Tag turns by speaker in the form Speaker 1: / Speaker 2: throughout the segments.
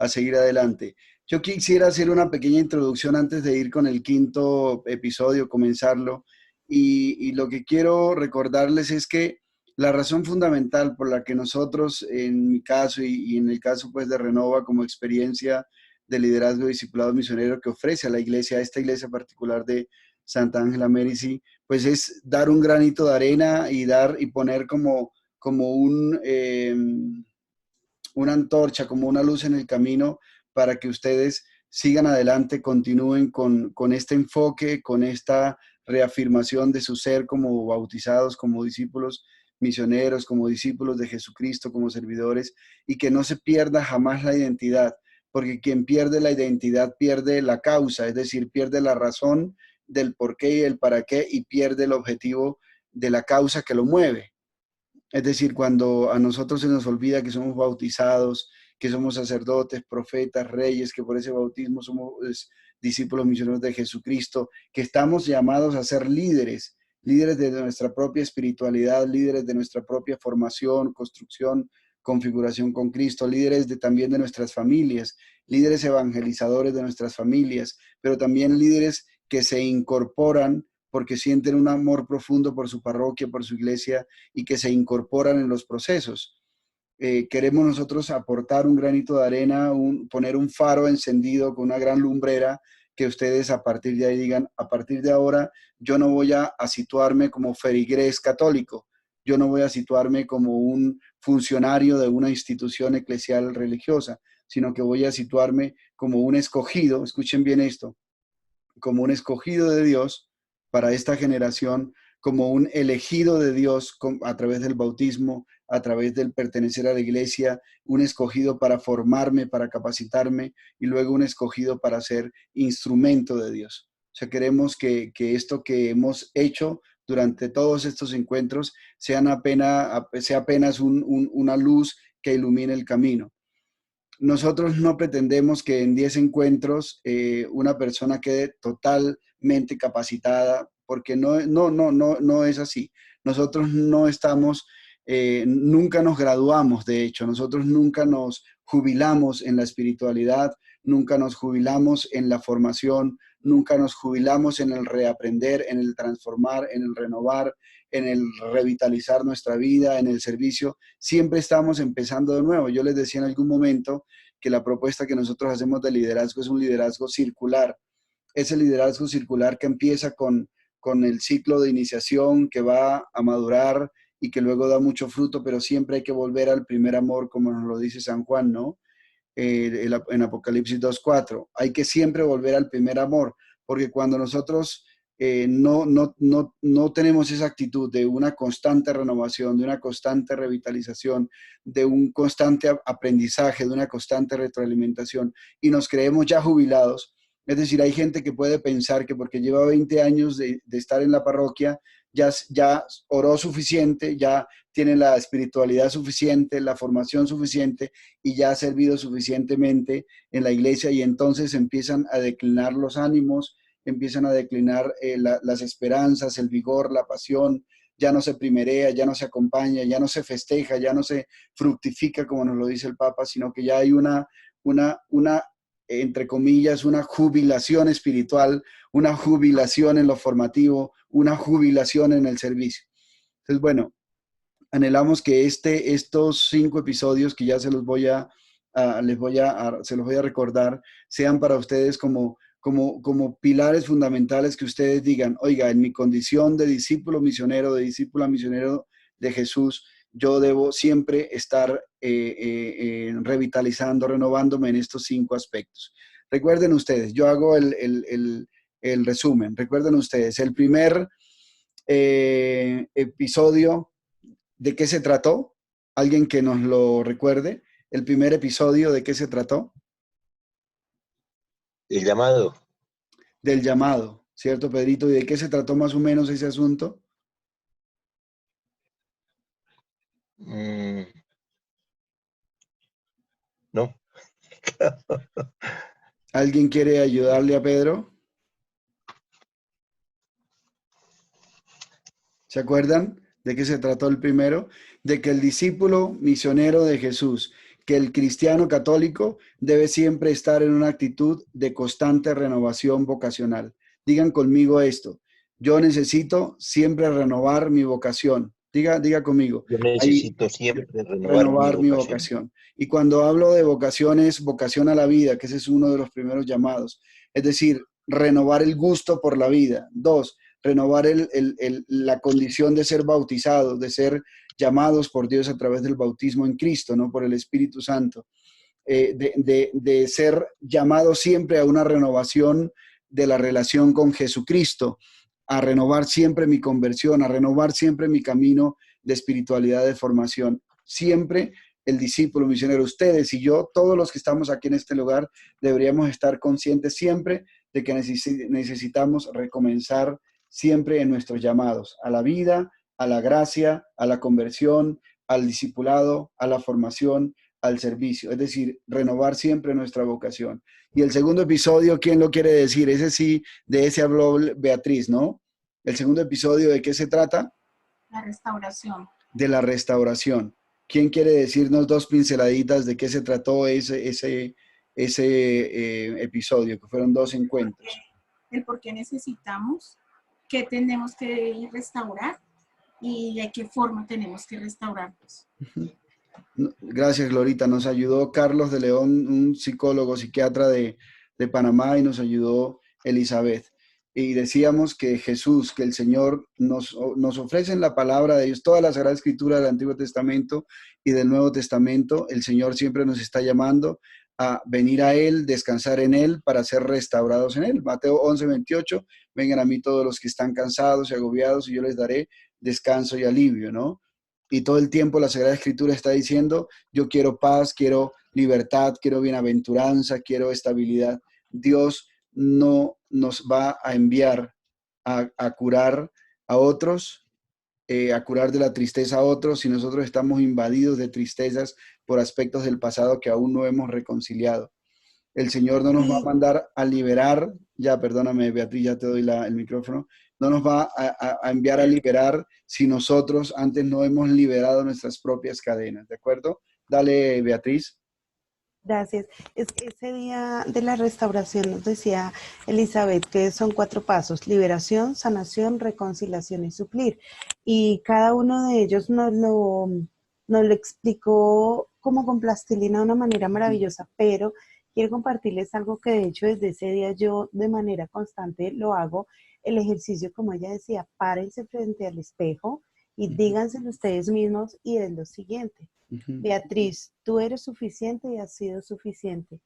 Speaker 1: a seguir adelante. Yo quisiera hacer una pequeña introducción antes de ir con el quinto episodio, comenzarlo. Y lo que quiero recordarles es que la razón fundamental por la que nosotros, en mi caso y en el caso pues de Renova como experiencia de liderazgo y discipulado misionero que ofrece a la iglesia, a esta iglesia particular de Santa Ángela Merici, pues es dar un granito de arena y dar y poner como una antorcha, como una luz en el camino para que ustedes sigan adelante, continúen con este enfoque, con esta reafirmación de su ser como bautizados, como discípulos misioneros, como discípulos de Jesucristo, como servidores, y que no se pierda jamás la identidad, porque quien pierde la identidad pierde la causa, es decir, pierde la razón del por qué y el para qué, y pierde el objetivo de la causa que lo mueve. Es decir, cuando a nosotros se nos olvida que somos bautizados, que somos sacerdotes, profetas, reyes, que por ese bautismo somos discípulos misioneros de Jesucristo, que estamos llamados a ser líderes, líderes de nuestra propia espiritualidad, líderes de nuestra propia formación, construcción, configuración con Cristo, líderes también de nuestras familias, líderes evangelizadores de nuestras familias, pero también líderes que se incorporan porque sienten un amor profundo por su parroquia, por su iglesia, y que se incorporan en los procesos. Queremos nosotros aportar un granito de arena, poner un faro encendido con una gran lumbrera, que ustedes a partir de ahí digan, a partir de ahora yo no voy a situarme como ferigrés católico, yo no voy a situarme como un funcionario de una institución eclesial religiosa, sino que voy a situarme como un escogido, escuchen bien esto, como un escogido de Dios para esta generación, como un elegido de Dios a través del bautismo, a través del pertenecer a la iglesia, un escogido para formarme, para capacitarme, y luego un escogido para ser instrumento de Dios. O sea, queremos que esto que hemos hecho durante todos estos encuentros sea apenas una luz que ilumine el camino. Nosotros no pretendemos que en 10 encuentros una persona quede totalmente capacitada, porque no es así. Nosotros no estamos, nunca nos graduamos, de hecho, nosotros nunca nos jubilamos en la espiritualidad, nunca nos jubilamos en la formación, nunca nos jubilamos en el reaprender, en el transformar, en el renovar, en el revitalizar nuestra vida, en el servicio. Siempre estamos empezando de nuevo. Yo les decía en algún momento que la propuesta que nosotros hacemos de liderazgo es un liderazgo circular. Es el liderazgo circular que empieza con el ciclo de iniciación, que va a madurar y que luego da mucho fruto, pero siempre hay que volver al primer amor, como nos lo dice San Juan, ¿no? En Apocalipsis 2:4. Hay que siempre volver al primer amor, porque cuando nosotros no tenemos esa actitud de una constante renovación, de una constante revitalización, de un constante aprendizaje, de una constante retroalimentación, y nos creemos ya jubilados. Es decir, hay gente que puede pensar que porque lleva 20 años de estar en la parroquia, ya oró suficiente, ya tiene la espiritualidad suficiente, la formación suficiente, y ya ha servido suficientemente en la iglesia, y entonces empiezan a declinar los ánimos, empiezan a declinar las esperanzas, el vigor, la pasión, ya no se primerea, ya no se acompaña, ya no se festeja, ya no se fructifica como nos lo dice el Papa, sino que ya hay una entre comillas, una jubilación espiritual, una jubilación en lo formativo, una jubilación en el servicio. Entonces, bueno, anhelamos que estos 5 episodios que ya se los voy a recordar, sean para ustedes como pilares fundamentales que ustedes digan, oiga, en mi condición de discípulo misionero, de discípula misionero de Jesús, yo debo siempre estar revitalizando, renovándome en estos 5 aspectos. Recuerden ustedes, yo hago el resumen. Recuerden ustedes, el primer episodio, ¿de qué se trató? ¿Alguien que nos lo recuerde? El primer episodio, ¿de qué se trató?
Speaker 2: El llamado.
Speaker 1: Del llamado, ¿cierto, Pedrito? ¿Y de qué se trató más o menos ese asunto?
Speaker 2: No.
Speaker 1: ¿Alguien quiere ayudarle a Pedro? ¿Se acuerdan de qué se trató el primero? De que el discípulo misionero de Jesús, que el cristiano católico debe siempre estar en una actitud de constante renovación vocacional. Digan conmigo esto: yo necesito siempre renovar mi vocación. Diga conmigo,
Speaker 2: Yo
Speaker 1: ahí,
Speaker 2: necesito siempre renovar mi
Speaker 1: renovar mi
Speaker 2: vocación.
Speaker 1: vocación. Y cuando hablo de vocación es vocación a la vida, que ese es uno de los primeros llamados. Es decir, renovar el gusto por la vida. Dos, renovar la condición de ser bautizados, de ser llamados por Dios a través del bautismo en Cristo, no por el Espíritu Santo. De ser llamados siempre a una renovación de la relación con Jesucristo, a renovar siempre mi conversión, a renovar siempre mi camino de espiritualidad, de formación. Siempre el discípulo misionero, ustedes y yo, todos los que estamos aquí en este lugar, deberíamos estar conscientes siempre de que necesitamos recomenzar siempre en nuestros llamados, a la vida, a la gracia, a la conversión, al discipulado, a la formación, al servicio, es decir, renovar siempre nuestra vocación. Y el segundo episodio, ¿quién lo quiere decir? Ese sí, de ese habló Beatriz, ¿no? El segundo episodio, ¿de qué se trata?
Speaker 3: La restauración.
Speaker 1: De la restauración. ¿Quién quiere decirnos dos pinceladitas de qué se trató ese episodio, que fueron dos encuentros?
Speaker 3: El por qué necesitamos, qué tenemos que restaurar y de qué forma tenemos que restaurarnos.
Speaker 1: Gracias, Glorita. Nos ayudó Carlos de León, un psicólogo, psiquiatra de Panamá, y nos ayudó Elizabeth. Y decíamos que Jesús, que el Señor nos ofrece en la palabra de Dios, toda la Sagrada Escritura del Antiguo Testamento y del Nuevo Testamento. El Señor siempre nos está llamando a venir a Él, descansar en Él, para ser restaurados en Él. Mateo 11:28, vengan a mí todos los que están cansados y agobiados y yo les daré descanso y alivio, ¿no? Y todo el tiempo la Sagrada Escritura está diciendo, yo quiero paz, quiero libertad, quiero bienaventuranza, quiero estabilidad. Dios no nos va a enviar a curar a otros, a curar de la tristeza a otros, si nosotros estamos invadidos de tristezas por aspectos del pasado que aún no hemos reconciliado. El Señor no nos va a mandar a liberar, ya perdóname Beatriz, ya te doy el micrófono, no nos va a enviar a liberar si nosotros antes no hemos liberado nuestras propias cadenas, ¿de acuerdo? Dale, Beatriz.
Speaker 4: Gracias. Es que ese día de la restauración nos decía Elizabeth que son 4 pasos: liberación, sanación, reconciliación y suplir. Y cada uno de ellos nos lo explicó como con plastilina de una manera maravillosa, pero quiero compartirles algo que de hecho desde ese día yo de manera constante lo hago, el ejercicio, como ella decía, párense frente al espejo y díganselo ustedes mismos y es lo siguiente: Beatriz, tú eres suficiente y has sido suficiente.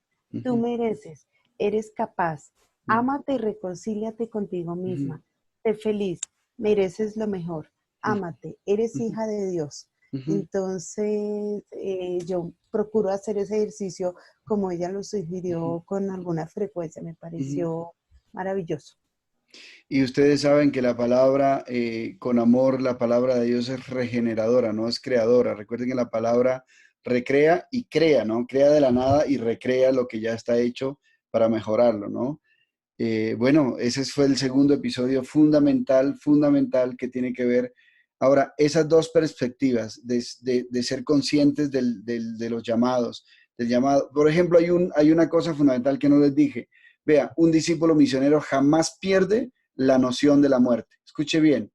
Speaker 4: Tú mereces, eres capaz. Ámate y reconcíliate contigo misma. Sé feliz, mereces lo mejor. Ámate, eres hija de Dios. Entonces, yo procuro hacer ese ejercicio como ella lo sugirió con alguna frecuencia. Me pareció maravilloso.
Speaker 1: Y ustedes saben que la palabra, con amor, la palabra de Dios es regeneradora, no es creadora. Recuerden que la palabra recrea y crea, ¿no? Crea de la nada y recrea lo que ya está hecho para mejorarlo, ¿no? Bueno, ese fue el segundo episodio fundamental que tiene que ver. Ahora, esas dos perspectivas de ser conscientes de los llamados, del llamado. Por ejemplo, hay una cosa fundamental que no les dije. Vea, un discípulo misionero jamás pierde la noción de la muerte. Escuche bien,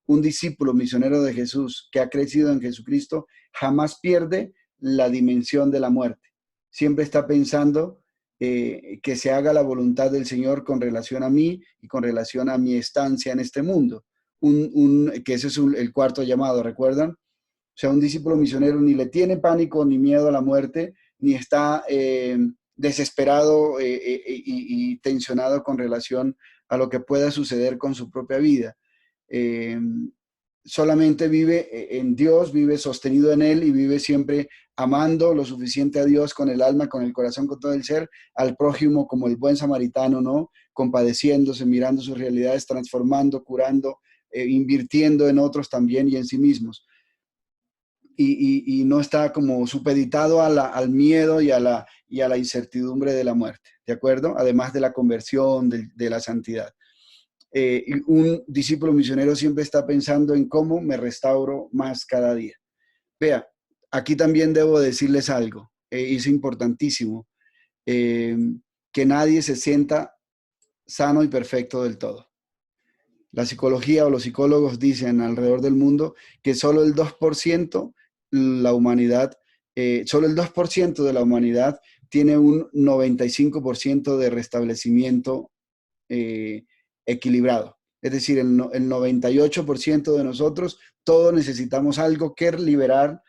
Speaker 1: un discípulo misionero de Jesús que ha crecido en Jesucristo jamás pierde la dimensión de la muerte. Siempre está pensando que se haga la voluntad del Señor con relación a mí y con relación a mi estancia en este mundo. Que ese es el cuarto llamado, ¿recuerdan? O sea, un discípulo misionero ni le tiene pánico ni miedo a la muerte, ni está desesperado y tensionado con relación a lo que pueda suceder con su propia vida. Eh, Solamente vive en Dios, vive sostenido en Él y vive siempre amando lo suficiente a Dios con el alma, con el corazón, con todo el ser, al prójimo como el buen samaritano, ¿no? Compadeciéndose, mirando sus realidades, transformando, curando, invirtiendo en otros también y en sí mismos. Y no está como supeditado al miedo y a la incertidumbre de la muerte, ¿de acuerdo? Además de la conversión, de la santidad. Un discípulo misionero siempre está pensando en cómo me restauro más cada día. Vea, aquí también debo decirles algo. es importantísimo, que nadie se sienta sano y perfecto del todo. La psicología o los psicólogos dicen alrededor del mundo que solo el 2% la humanidad, solo el 2% de la humanidad tiene un 95% de restablecimiento equilibrado. Es decir, el 98% de nosotros, todos necesitamos algo que liberar,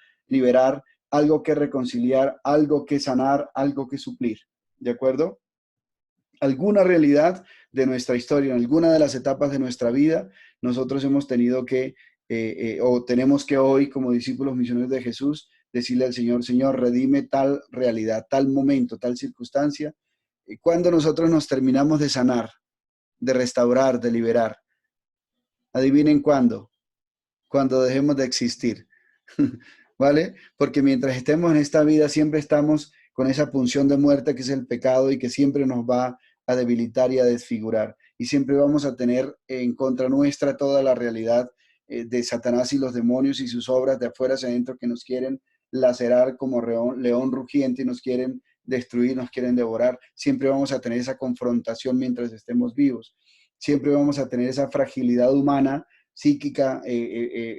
Speaker 1: algo que reconciliar, algo que sanar, algo que suplir. ¿De acuerdo? Alguna realidad de nuestra historia, en alguna de las etapas de nuestra vida, nosotros hemos tenido que, o tenemos que hoy, como discípulos misioneros de Jesús, decirle al Señor, Señor, redime tal realidad, tal momento, tal circunstancia. Y cuando nosotros nos terminamos de sanar, de restaurar, de liberar, adivinen cuándo, cuando dejemos de existir, ¿vale? Porque mientras estemos en esta vida siempre estamos con esa punción de muerte que es el pecado y que siempre nos va a debilitar y a desfigurar. Y siempre vamos a tener en contra nuestra toda la realidad de Satanás y los demonios y sus obras de afuera hacia adentro que nos quieren lacerar como león rugiente y nos quieren destruir, nos quieren devorar. Siempre vamos a tener esa confrontación mientras estemos vivos. Siempre vamos a tener esa fragilidad humana, psíquica,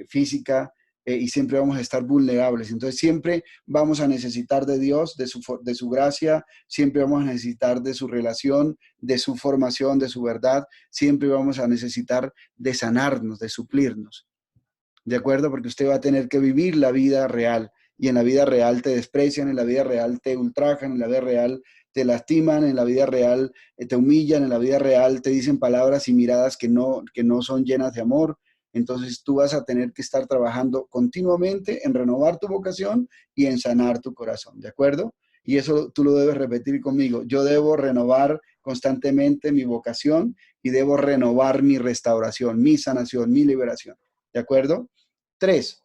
Speaker 1: física, y siempre vamos a estar vulnerables. Entonces siempre vamos a necesitar de Dios, de su gracia, siempre vamos a necesitar de su relación, de su formación, de su verdad, siempre vamos a necesitar de sanarnos, de suplirnos. ¿De acuerdo? Porque usted va a tener que vivir la vida real, y en la vida real te desprecian, en la vida real te ultrajan, en la vida real te lastiman, en la vida real te humillan, en la vida real te dicen palabras y miradas que no son llenas de amor. Entonces tú vas a tener que estar trabajando continuamente en renovar tu vocación y en sanar tu corazón, ¿de acuerdo? Y eso tú lo debes repetir conmigo. Yo debo renovar constantemente mi vocación y debo renovar mi restauración, mi sanación, mi liberación, ¿de acuerdo? 3.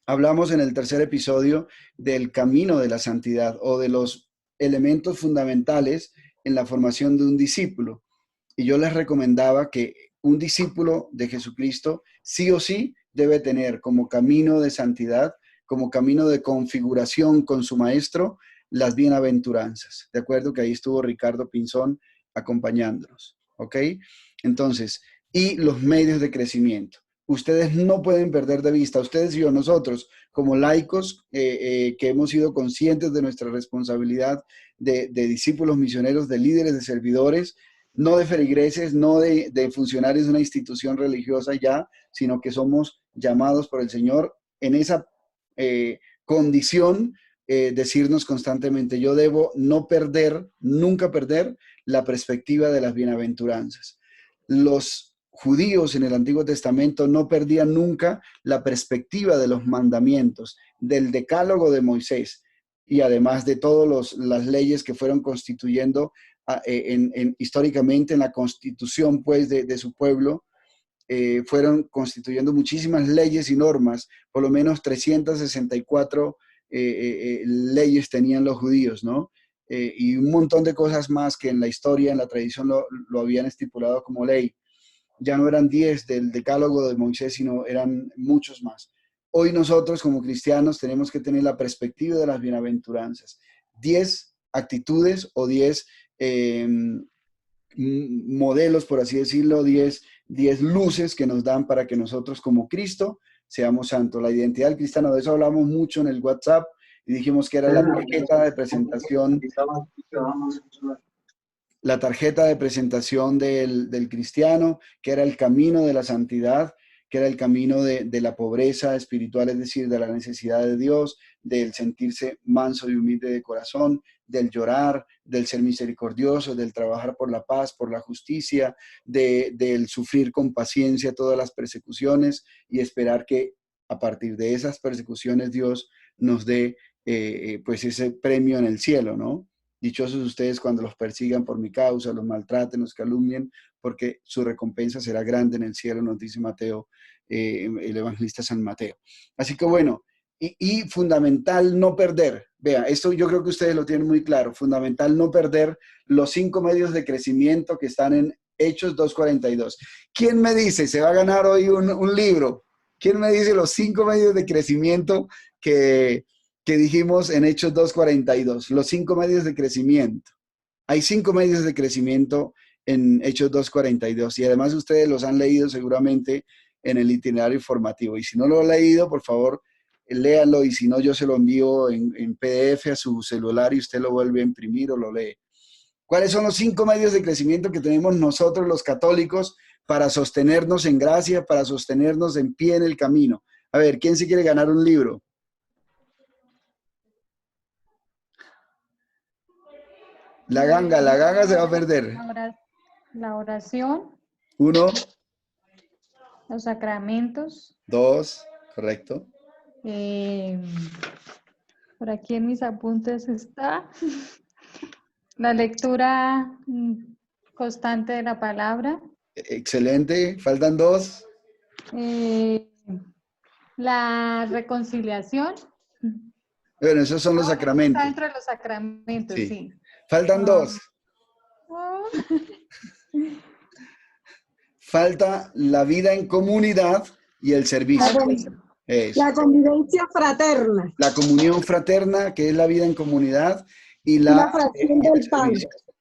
Speaker 1: Hablamos en el tercer episodio del camino de la santidad o de los elementos fundamentales en la formación de un discípulo. Y yo les recomendaba que un discípulo de Jesucristo sí o sí debe tener como camino de santidad, como camino de configuración con su maestro, las bienaventuranzas. ¿De acuerdo? Que ahí estuvo Ricardo Pinzón acompañándonos. ¿Ok? Entonces, y los medios de crecimiento. Ustedes no pueden perder de vista, ustedes y yo, nosotros, como laicos que hemos sido conscientes de nuestra responsabilidad de discípulos misioneros, de líderes, de servidores, no de feligreses, no de funcionarios de una institución religiosa ya, sino que somos llamados por el Señor en esa condición, decirnos constantemente, yo debo no perder, nunca perder la perspectiva de las bienaventuranzas. Los judíos en el Antiguo Testamento no perdían nunca la perspectiva de los mandamientos, del decálogo de Moisés, y además de todas las leyes que fueron constituyendo históricamente en la constitución pues de su pueblo, fueron constituyendo muchísimas leyes y normas, por lo menos 364 leyes tenían los judíos, ¿no? Y un montón de cosas más que en la historia, en la tradición lo habían estipulado como ley. Ya no eran 10 del decálogo de Moisés, sino eran muchos más. Hoy nosotros como cristianos tenemos que tener la perspectiva de las bienaventuranzas. 10 actitudes o 10 modelos, por así decirlo, 10 luces que nos dan para que nosotros como Cristo seamos santos. La identidad del cristiano, de eso hablamos mucho en el WhatsApp y dijimos que era la tarjeta de presentación. La tarjeta de presentación del cristiano, que era el camino de la santidad, que era el camino de la pobreza espiritual, es decir, de la necesidad de Dios, del sentirse manso y humilde de corazón, del llorar, del ser misericordioso, del trabajar por la paz, por la justicia, del sufrir con paciencia todas las persecuciones y esperar que a partir de esas persecuciones Dios nos dé pues ese premio en el cielo, ¿no? Dichosos ustedes cuando los persigan por mi causa, los maltraten, los calumnien, porque su recompensa será grande en el cielo, nos dice Mateo, el evangelista San Mateo. Así que bueno, y fundamental no perder. Vea, esto yo creo que ustedes lo tienen muy claro. Fundamental no perder los 5 medios de crecimiento que están en Hechos 2:42. ¿Quién me dice, se va a ganar hoy un libro? ¿Quién me dice los 5 medios de crecimiento que que dijimos en Hechos 2:42, los 5 medios de crecimiento. Hay 5 medios de crecimiento en Hechos 2:42 y además ustedes los han leído seguramente en el itinerario formativo. Y si no lo han leído, por favor, léanlo y si no, yo se lo envío en PDF a su celular y usted lo vuelve a imprimir o lo lee. ¿Cuáles son los 5 medios de crecimiento que tenemos nosotros los católicos para sostenernos en gracia, para sostenernos en pie en el camino? A ver, ¿quién se quiere ganar un libro? La ganga se va a perder.
Speaker 2: La oración.
Speaker 1: 1,
Speaker 2: Los sacramentos.
Speaker 1: 2, correcto.
Speaker 2: Por aquí en mis apuntes está la lectura constante de la palabra.
Speaker 1: Excelente. Faltan 2.
Speaker 2: La reconciliación.
Speaker 1: Bueno, esos son los sacramentos.
Speaker 2: Está dentro de los sacramentos, sí.
Speaker 1: Faltan 2. Falta la vida en comunidad y el servicio.
Speaker 5: La convivencia fraterna.
Speaker 1: La comunión fraterna, que es la vida en comunidad, y la
Speaker 5: fracción del pan.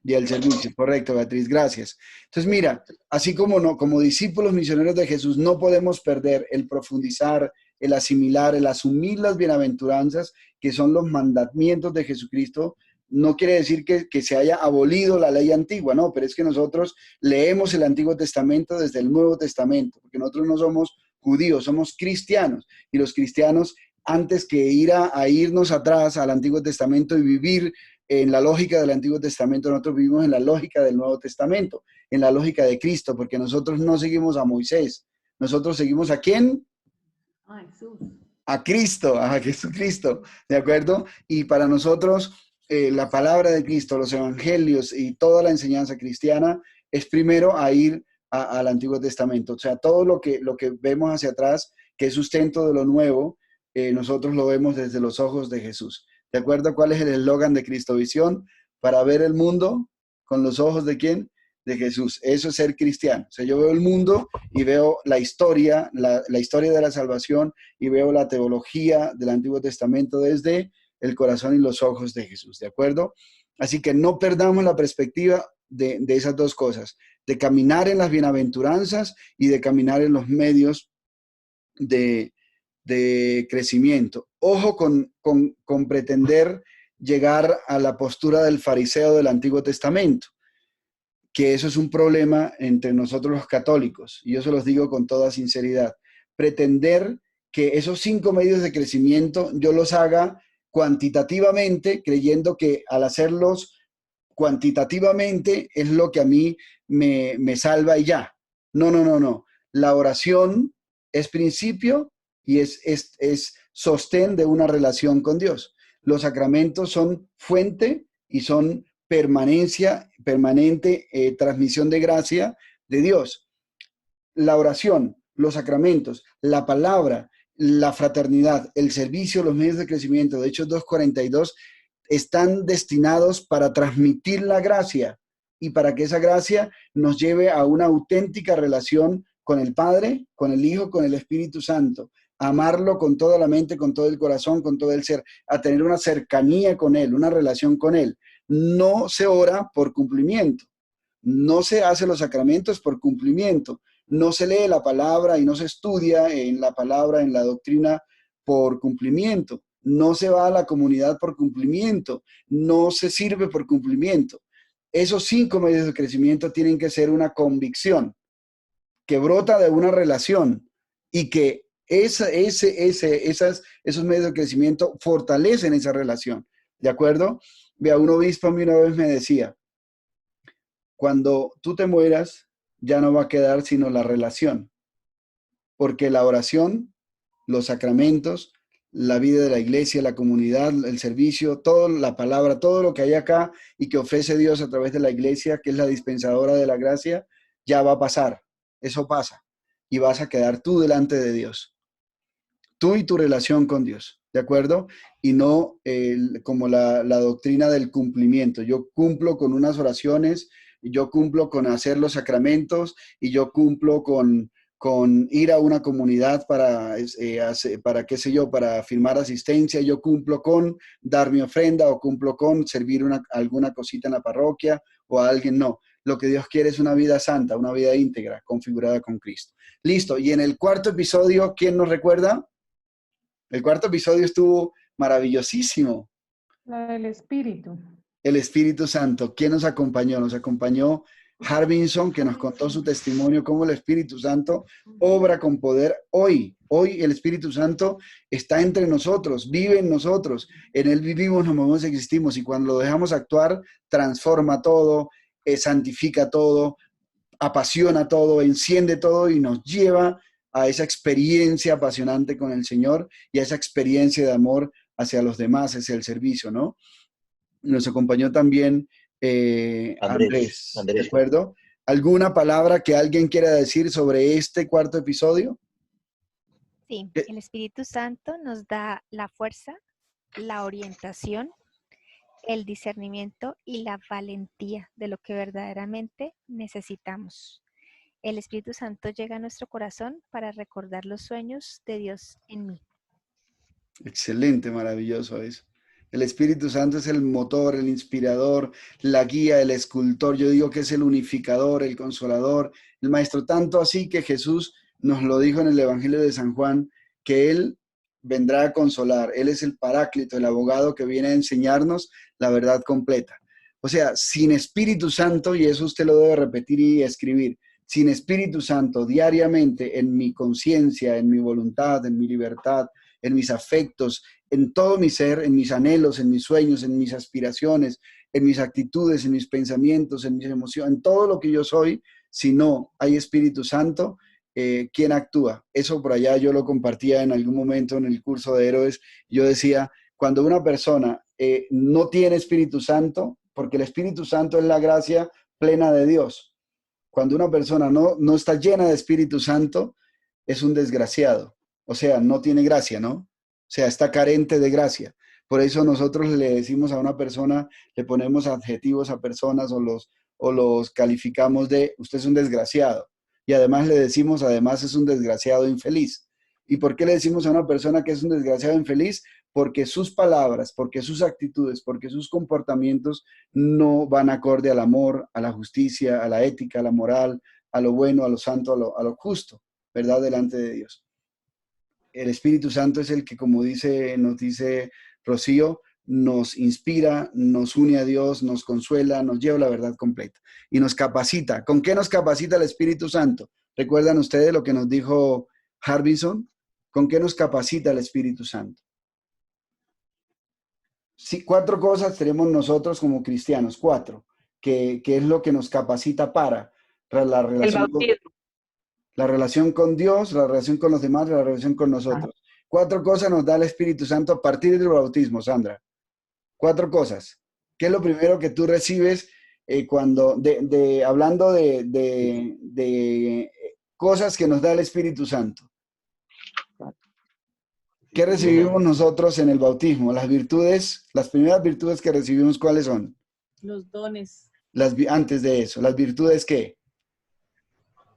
Speaker 1: Y el servicio, correcto, Beatriz, gracias. Entonces, mira, así como discípulos misioneros de Jesús, no podemos perder el profundizar, el asimilar, el asumir las bienaventuranzas, que son los mandamientos de Jesucristo. No quiere decir que se haya abolido la ley antigua, no, pero es que nosotros leemos el Antiguo Testamento desde el Nuevo Testamento, porque nosotros no somos judíos, somos cristianos, y los cristianos, antes que irnos atrás al Antiguo Testamento y vivir en la lógica del Antiguo Testamento, nosotros vivimos en la lógica del Nuevo Testamento, en la lógica de Cristo, porque nosotros no seguimos a Moisés, nosotros seguimos ¿a quién?
Speaker 2: A Jesús.
Speaker 1: A Cristo, a Jesucristo, ¿de acuerdo? Y para nosotros la palabra de Cristo, los evangelios y toda la enseñanza cristiana es primero a ir al Antiguo Testamento. O sea, todo lo que vemos hacia atrás, que es sustento de lo nuevo, nosotros lo vemos desde los ojos de Jesús. ¿De acuerdo? ¿Cuál es el eslogan de Cristovisión? Para ver el mundo con los ojos ¿de quién? De Jesús. Eso es ser cristiano. O sea, yo veo el mundo y veo la historia, la historia de la salvación y veo la teología del Antiguo Testamento desde el corazón y los ojos de Jesús. ¿De acuerdo? Así que no perdamos la perspectiva de esas dos cosas, de caminar en las bienaventuranzas y de caminar en los medios de crecimiento. Ojo con pretender llegar a la postura del fariseo del Antiguo Testamento, que eso es un problema entre nosotros los católicos, y yo se los digo con toda sinceridad. Pretender que esos 5 medios de crecimiento yo los haga cuantitativamente, creyendo que al hacerlos cuantitativamente es lo que a mí me salva y ya. No. La oración es principio y es sostén de una relación con Dios. Los sacramentos son fuente y son permanente transmisión de gracia de Dios. La oración, los sacramentos, la palabra, la fraternidad, el servicio, los medios de crecimiento, de Hechos 2:42, están destinados para transmitir la gracia y para que esa gracia nos lleve a una auténtica relación con el Padre, con el Hijo, con el Espíritu Santo, a amarlo con toda la mente, con todo el corazón, con todo el ser, a tener una cercanía con Él, una relación con Él. No se ora por cumplimiento, no se hace los sacramentos por cumplimiento, no se lee la palabra y no se estudia en la palabra, en la doctrina por cumplimiento, no se va a la comunidad por cumplimiento, no se sirve por cumplimiento. Esos 5 medios de crecimiento tienen que ser una convicción que brota de una relación y que esos medios de crecimiento fortalecen esa relación, ¿de acuerdo? Vea, un obispo a mí una vez me decía, cuando tú te mueras, ya no va a quedar sino la relación, porque la oración, los sacramentos, la vida de la iglesia, la comunidad, el servicio, toda la palabra, todo lo que hay acá y que ofrece Dios a través de la iglesia, que es la dispensadora de la gracia, ya va a pasar. Eso pasa y vas a quedar tú delante de Dios. Tú y tu relación con Dios, ¿de acuerdo? Y no como la doctrina del cumplimiento. Yo cumplo con unas oraciones, yo cumplo con hacer los sacramentos y yo cumplo con con ir a una comunidad para qué sé yo, para firmar asistencia, yo cumplo con dar mi ofrenda o cumplo con servir alguna cosita en la parroquia o a alguien, no. Lo que Dios quiere es una vida santa, una vida íntegra, configurada con Cristo. Listo, y en el cuarto episodio, ¿quién nos recuerda? El cuarto episodio estuvo maravillosísimo.
Speaker 2: La del Espíritu.
Speaker 1: El Espíritu Santo. ¿Quién nos acompañó? Nos acompañó Harbinson, que nos contó su testimonio, cómo el Espíritu Santo obra con poder hoy. Hoy el Espíritu Santo está entre nosotros, vive en nosotros. En Él vivimos, nos movemos, existimos. Y cuando lo dejamos actuar, transforma todo, santifica todo, apasiona todo, enciende todo y nos lleva a esa experiencia apasionante con el Señor y a esa experiencia de amor hacia los demás, hacia el servicio, ¿no? Nos acompañó también Andrés, ¿de acuerdo? ¿Alguna palabra que alguien quiera decir sobre este cuarto episodio?
Speaker 6: Sí, el Espíritu Santo nos da la fuerza, la orientación, el discernimiento y la valentía de lo que verdaderamente necesitamos. El Espíritu Santo llega a nuestro corazón para recordar los sueños de Dios en mí.
Speaker 1: Excelente, maravilloso eso. El Espíritu Santo es el motor, el inspirador, la guía, el escultor. Yo digo que es el unificador, el consolador, el maestro. Tanto así que Jesús nos lo dijo en el Evangelio de San Juan, que Él vendrá a consolar. Él es el Paráclito, el abogado que viene a enseñarnos la verdad completa. O sea, sin Espíritu Santo, y eso usted lo debe repetir y escribir, sin Espíritu Santo diariamente en mi conciencia, en mi voluntad, en mi libertad, en mis afectos, en todo mi ser, en mis anhelos, en mis sueños, en mis aspiraciones, en mis actitudes, en mis pensamientos, en mis emociones, en todo lo que yo soy, si no hay Espíritu Santo, ¿quién actúa? Eso por allá yo lo compartía en algún momento en el curso de héroes. Yo decía, cuando una persona no tiene Espíritu Santo, porque el Espíritu Santo es la gracia plena de Dios. Cuando una persona no está llena de Espíritu Santo, es un desgraciado. O sea, no tiene gracia, ¿no? O sea, está carente de gracia. Por eso nosotros le decimos a una persona, le ponemos adjetivos a personas o los calificamos de, usted es un desgraciado. Y además le decimos, además es un desgraciado infeliz. ¿Y por qué le decimos a una persona que es un desgraciado infeliz? Porque sus palabras, porque sus actitudes, porque sus comportamientos no van acorde al amor, a la justicia, a la ética, a la moral, a lo bueno, a lo santo, a lo justo, ¿verdad? Delante de Dios. El Espíritu Santo es el que, como nos dice Rocío, nos inspira, nos une a Dios, nos consuela, nos lleva a la verdad completa y nos capacita. ¿Con qué nos capacita el Espíritu Santo? ¿Recuerdan ustedes lo que nos dijo Harbinson? ¿Con qué nos capacita el Espíritu Santo? Sí, 4 cosas tenemos nosotros como cristianos, 4, que es lo que nos capacita para la relación con Dios, la relación con los demás, la relación con nosotros. 4 cosas nos da el Espíritu Santo a partir del bautismo, Sandra. 4 cosas. ¿Qué es lo primero que tú recibes cuando, hablando de cosas que nos da el Espíritu Santo? ¿Qué recibimos nosotros en el bautismo? Las virtudes, las primeras virtudes que recibimos, ¿cuáles son?
Speaker 7: Los dones.
Speaker 1: Antes de eso, ¿las virtudes qué?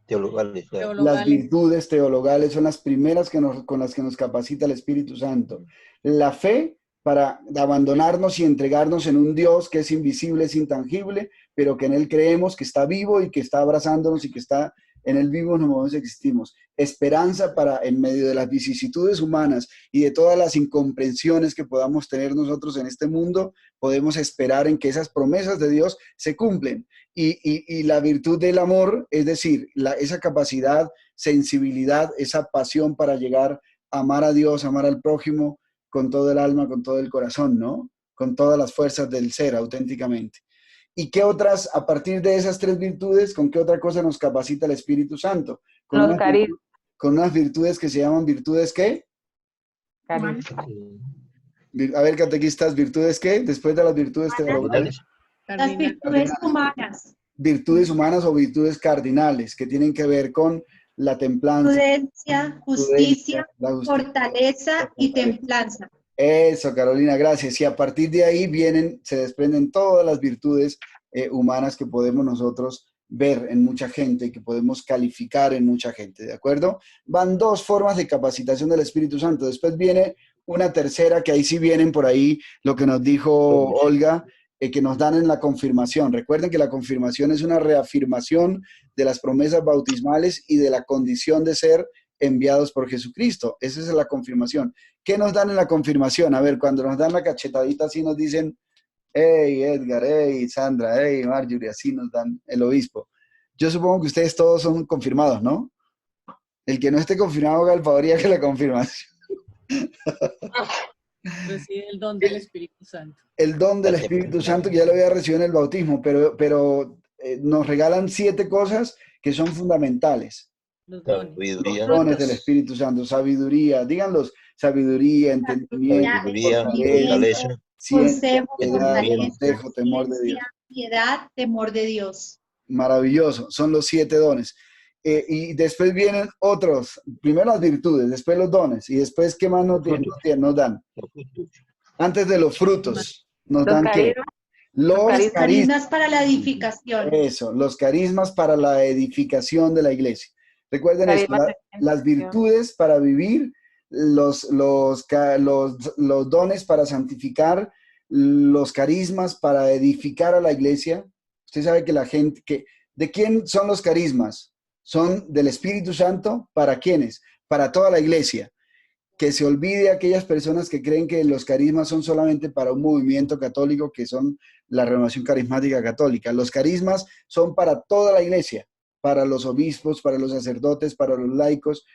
Speaker 8: Teologales.
Speaker 1: Las virtudes teologales son las primeras con las que nos capacita el Espíritu Santo. La fe para abandonarnos y entregarnos en un Dios que es invisible, es intangible, pero que en Él creemos, que está vivo y que está abrazándonos y que está en Él vivo, nos existimos. Esperanza para, en medio de las vicisitudes humanas y de todas las incomprensiones que podamos tener nosotros en este mundo, podemos esperar en que esas promesas de Dios se cumplen. Y la virtud del amor, es decir, esa capacidad, sensibilidad, esa pasión para llegar a amar a Dios, amar al prójimo con todo el alma, con todo el corazón, ¿no? Con todas las fuerzas del ser, auténticamente. ¿Y qué otras, a partir de esas 3 virtudes, con qué otra cosa nos capacita el Espíritu Santo? Con unas virtudes que se llaman virtudes, ¿qué?
Speaker 2: Carisma.
Speaker 1: A ver, catequistas, ¿virtudes qué? Después de las virtudes teologales.
Speaker 5: Las virtudes humanas.
Speaker 1: Virtudes humanas o virtudes cardinales, que tienen que ver con la templanza.
Speaker 5: Prudencia, justicia, fortaleza y templanza.
Speaker 1: Eso, Carolina, gracias. Y a partir de ahí se desprenden todas las virtudes humanas que podemos nosotros ver en mucha gente, que podemos calificar en mucha gente, ¿de acuerdo? Van dos formas de capacitación del Espíritu Santo. Después viene una tercera, que ahí sí vienen por ahí lo que nos dijo Olga, que nos dan en la confirmación. Recuerden que la confirmación es una reafirmación de las promesas bautismales y de la condición de ser enviados por Jesucristo. Esa es la confirmación. ¿Qué nos dan en la confirmación? A ver, cuando nos dan la cachetadita así nos dicen, hey Edgar, hey Sandra, hey Marjorie, así nos dan el obispo. Yo supongo que ustedes todos son confirmados, ¿no? El que no esté confirmado haga el favor y haga la confirmación.
Speaker 7: Recibe el don del Espíritu Santo.
Speaker 1: El don del Espíritu Santo que ya lo había recibido en el bautismo, pero nos regalan 7 cosas que son fundamentales.
Speaker 7: Los dones.
Speaker 8: Sabiduría.
Speaker 1: Los dones del Espíritu Santo, sabiduría, díganlos, sabiduría, entendimiento,
Speaker 8: Fortaleza.
Speaker 1: consejo, temor de Dios.
Speaker 5: Piedad, temor de Dios.
Speaker 1: Maravilloso, son los 7 dones. Y después vienen otros, primero las virtudes, después los dones, y después, ¿qué más nos dan? Antes de los frutos, nos dan ¿qué? Los
Speaker 5: carismas para la edificación.
Speaker 1: Eso, los carismas para la edificación de la iglesia. Recuerden esto, las virtudes para vivir, los dones para santificar, los carismas para edificar a la iglesia. Usted sabe que la gente, ¿de quién son los carismas? Son del Espíritu Santo. ¿Para quiénes? Para toda la iglesia. Que se olvide aquellas personas que creen que los carismas son solamente para un movimiento católico, que son la renovación carismática católica. Los carismas son para toda la iglesia, para los obispos, para los sacerdotes, para los laicos,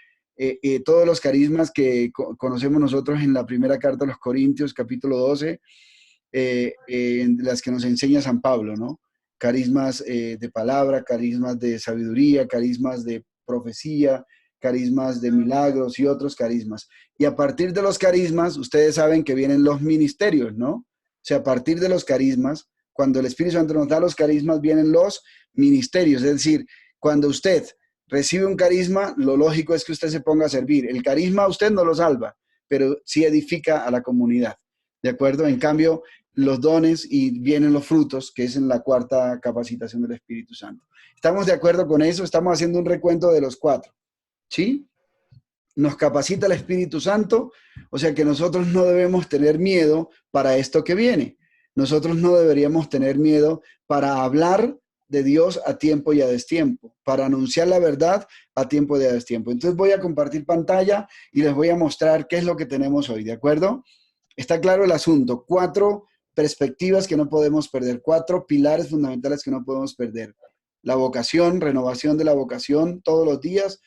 Speaker 1: todos los carismas que conocemos nosotros en la primera carta a los Corintios, capítulo 12, las que nos enseña San Pablo, ¿no? Carismas de palabra, carismas de sabiduría, carismas de profecía, carismas de milagros y otros carismas. Y a partir de los carismas, ustedes saben que vienen los ministerios, ¿no? O sea, a partir de los carismas, cuando el Espíritu Santo nos da los carismas, vienen los ministerios. Es decir, cuando usted recibe un carisma, lo lógico es que usted se ponga a servir. El carisma a usted no lo salva, pero sí edifica a la comunidad, ¿de acuerdo? En cambio, los dones y vienen los frutos, que es en la 4ª capacitación del Espíritu Santo. ¿Estamos de acuerdo con eso? Estamos haciendo un recuento de los 4. ¿Sí? Nos capacita el Espíritu Santo, o sea que nosotros no debemos tener miedo para esto que viene. Nosotros no deberíamos tener miedo para hablar de Dios a tiempo y a destiempo, para anunciar la verdad a tiempo y a destiempo. Entonces voy a compartir pantalla y les voy a mostrar qué es lo que tenemos hoy, ¿de acuerdo? Está claro el asunto. 4 perspectivas que no podemos perder, 4 pilares fundamentales que no podemos perder. La vocación, renovación de la vocación todos los días,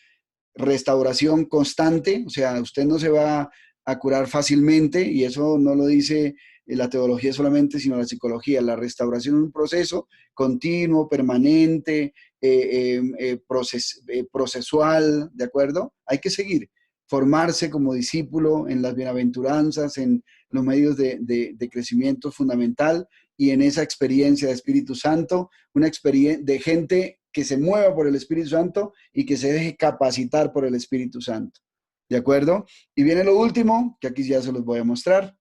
Speaker 1: restauración constante, o sea, usted no se va a curar fácilmente, y eso no lo dice la teología solamente, sino la psicología. La restauración es un proceso continuo, permanente, procesual, ¿de acuerdo? Hay que seguir, formarse como discípulo en las bienaventuranzas, en los medios de crecimiento fundamental, y en esa experiencia de Espíritu Santo, una experiencia de gente que se mueva por el Espíritu Santo y que se deje capacitar por el Espíritu Santo. ¿De acuerdo? Y viene lo último, que aquí ya se los voy a mostrar.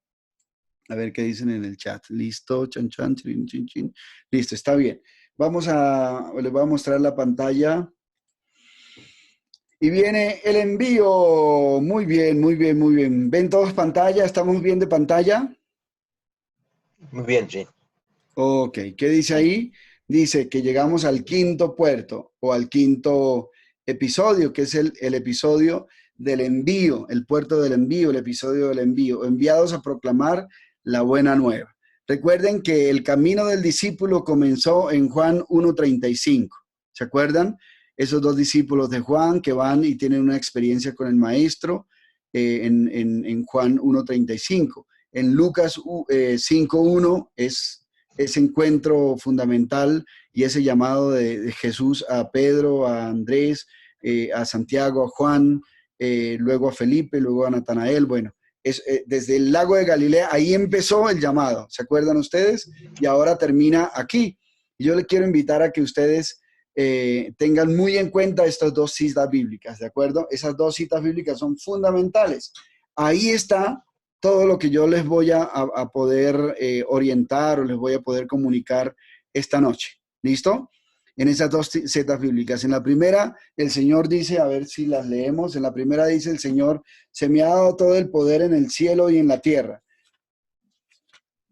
Speaker 1: A ver qué dicen en el chat. Listo, chan, chan, chin, chin, chin. Listo, está bien. Les voy a mostrar la pantalla. Y viene el envío. Muy bien, muy bien, muy bien. ¿Ven todos pantalla? ¿Estamos bien de pantalla?
Speaker 8: Muy bien, sí.
Speaker 1: Ok, ¿qué dice ahí? Dice que llegamos al 5.º puerto o al 5.º episodio, que es el episodio del envío, el puerto del envío, el episodio del envío, enviados a proclamar la buena nueva. Recuerden que el camino del discípulo comenzó en Juan 1.35. ¿Se acuerdan? Esos 2 discípulos de Juan que van y tienen una experiencia con el maestro en Juan 1.35. En Lucas 5.1 es ese encuentro fundamental y ese llamado de Jesús a Pedro, a Andrés, a Santiago, a Juan, luego a Felipe, luego a Natanael. Bueno, desde el lago de Galilea, ahí empezó el llamado, ¿se acuerdan ustedes? Y ahora termina aquí. Y yo les quiero invitar a que ustedes tengan muy en cuenta estas 2 citas bíblicas, ¿de acuerdo? Esas 2 citas bíblicas son fundamentales. Ahí está todo lo que yo les voy a poder orientar o les voy a poder comunicar esta noche. ¿Listo? en esas dos citas bíblicas. En la primera, el Señor dice, a ver si las leemos, en la primera dice el Señor, se me ha dado todo el poder en el cielo y en la tierra.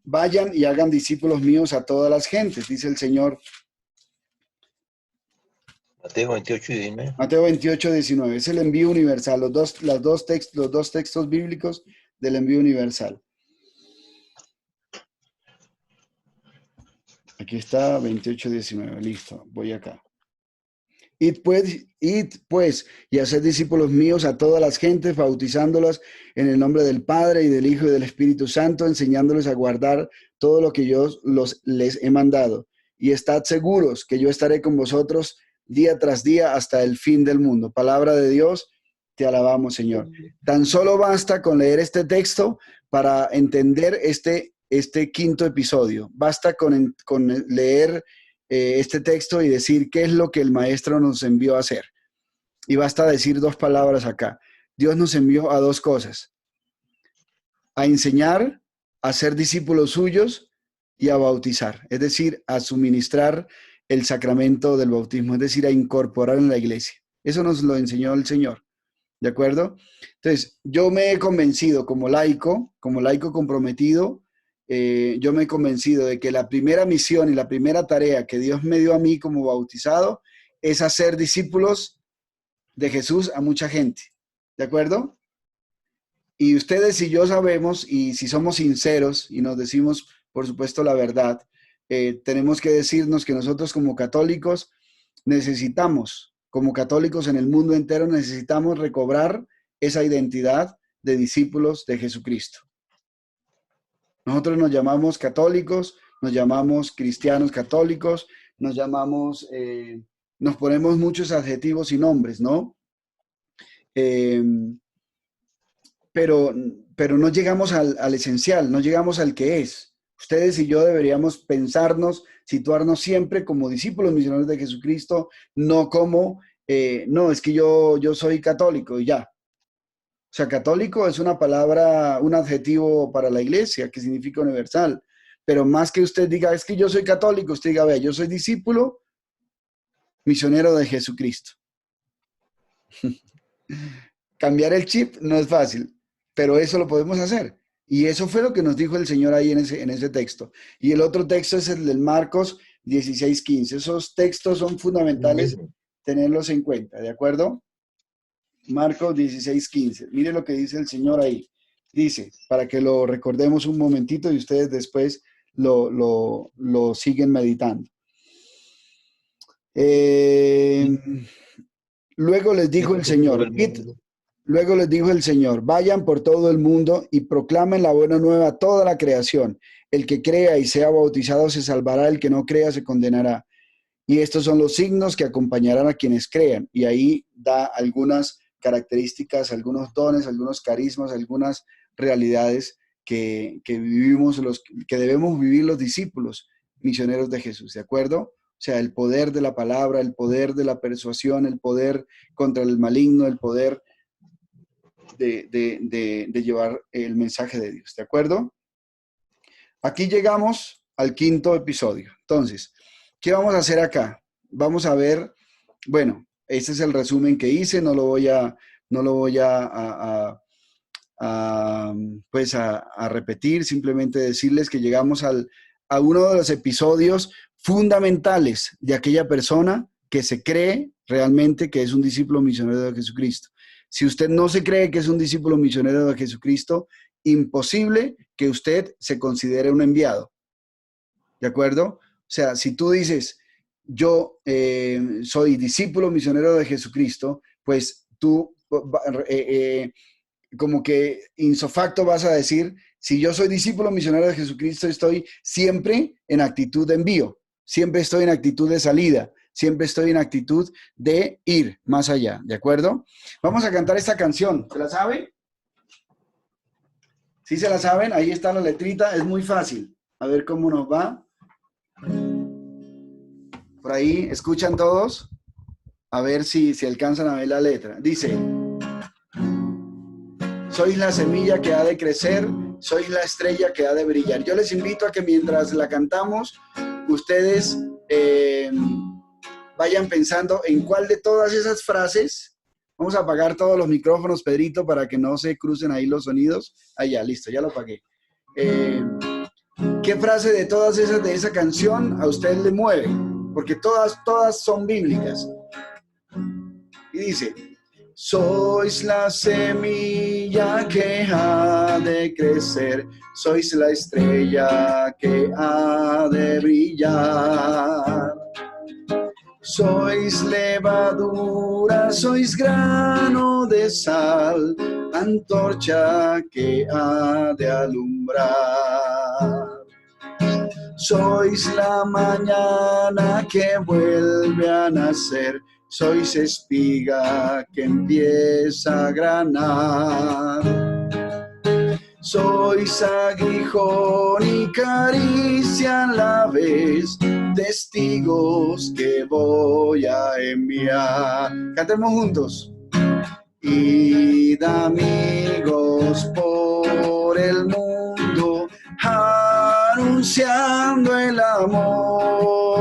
Speaker 1: Vayan y hagan discípulos míos a todas las gentes, dice el Señor.
Speaker 8: Mateo 28 y 19.
Speaker 1: Mateo 28, 19. Es el envío universal, los dos textos bíblicos del envío universal. Aquí está 28, 19. Listo, voy acá. Id pues, y haced discípulos míos a todas las gentes, bautizándolas en el nombre del Padre y del Hijo y del Espíritu Santo, enseñándoles a guardar todo lo que yo les he mandado. Y estad seguros que yo estaré con vosotros día tras día hasta el fin del mundo. Palabra de Dios, te alabamos, Señor. Tan solo basta con leer este texto para entender este quinto episodio. Basta con leer este texto y decir qué es lo que el Maestro nos envió a hacer. Y basta decir dos palabras acá. Dios nos envió a dos cosas: a enseñar, a ser discípulos suyos y a bautizar, es decir, a suministrar el sacramento del bautismo, es decir, a incorporar en la iglesia. Eso nos lo enseñó el Señor, ¿de acuerdo? Entonces, yo me he convencido como laico comprometido, yo me he convencido de que la primera misión y la primera tarea que Dios me dio a mí como bautizado es hacer discípulos de Jesús a mucha gente, ¿de acuerdo? Y ustedes y yo sabemos, y si somos sinceros y nos decimos, por supuesto, la verdad, tenemos que decirnos que nosotros como católicos necesitamos, como católicos en el mundo entero, necesitamos recobrar esa identidad de discípulos de Jesucristo. Nosotros nos llamamos católicos, nos llamamos cristianos católicos, nos llamamos, nos ponemos muchos adjetivos y nombres, ¿no? Pero no llegamos al esencial, no llegamos al que es. Ustedes y yo deberíamos pensarnos, situarnos siempre como discípulos misioneros de Jesucristo, no como, no, es que yo soy católico y ya. O sea, católico es una palabra, un adjetivo para la iglesia que significa universal. Pero más que usted diga, es que yo soy católico, usted diga, vea, yo soy discípulo misionero de Jesucristo. Cambiar el chip no es fácil, pero eso lo podemos hacer. Y eso fue lo que nos dijo el Señor ahí en ese texto. Y el otro texto es el del Marcos 16:15. Esos textos son fundamentales tenerlos en cuenta, ¿de acuerdo? Marcos 16:15. Mire lo que dice el Señor ahí. Dice, para que lo recordemos un momentito y ustedes después lo siguen meditando. Luego les dijo el Señor, vayan por todo el mundo y proclamen la buena nueva a toda la creación. El que crea y sea bautizado se salvará, el que no crea se condenará. Y estos son los signos que acompañarán a quienes crean. Y ahí da algunas características, algunos dones, algunos carismas, algunas realidades que vivimos, que debemos vivir los discípulos misioneros de Jesús, ¿de acuerdo? O sea, el poder de la palabra, el poder de la persuasión, el poder contra el maligno, el poder de llevar el mensaje de Dios, ¿de acuerdo? Aquí llegamos al quinto episodio. Entonces, ¿qué vamos a hacer acá? Vamos a ver, bueno, este es el resumen que hice, no lo voy a repetir, simplemente decirles que llegamos a uno de los episodios fundamentales de aquella persona que se cree realmente que es un discípulo misionero de Jesucristo. Si usted no se cree que es un discípulo misionero de Jesucristo, imposible que usted se considere un enviado. ¿De acuerdo? O sea, si tú dices, yo soy discípulo misionero de Jesucristo, pues tú como que ipso facto vas a decir, si yo soy discípulo misionero de Jesucristo, estoy siempre en actitud de envío, siempre estoy en actitud de salida, siempre estoy en actitud de ir más allá, ¿de acuerdo? Vamos a cantar esta canción, ¿se la saben? ¿Sí se la saben? Ahí está la letrita, es muy fácil. A ver cómo nos va. Por ahí, ¿escuchan todos? A ver si alcanzan a ver la letra. Dice, sois la semilla que ha de crecer, sois la estrella que ha de brillar. Yo les invito a que mientras la cantamos, ustedes vayan pensando en cuál de todas esas frases. Vamos a apagar todos los micrófonos, Pedrito, para que no se crucen ahí los sonidos. Ah, ya, listo, ya lo apagué. ¿Qué frase de todas esas de esa canción a usted le mueve? Porque todas son bíblicas. Y dice, sois la semilla que ha de crecer, sois la estrella que ha de brillar. Sois levadura, sois grano de sal, antorcha que ha de alumbrar. Sois la mañana que vuelve a nacer, sois espiga que empieza a granar. Sois aguijón y caricia a la vez, testigos que voy a enviar. Cantemos juntos. Id amigos por el mundo, anunciando el amor,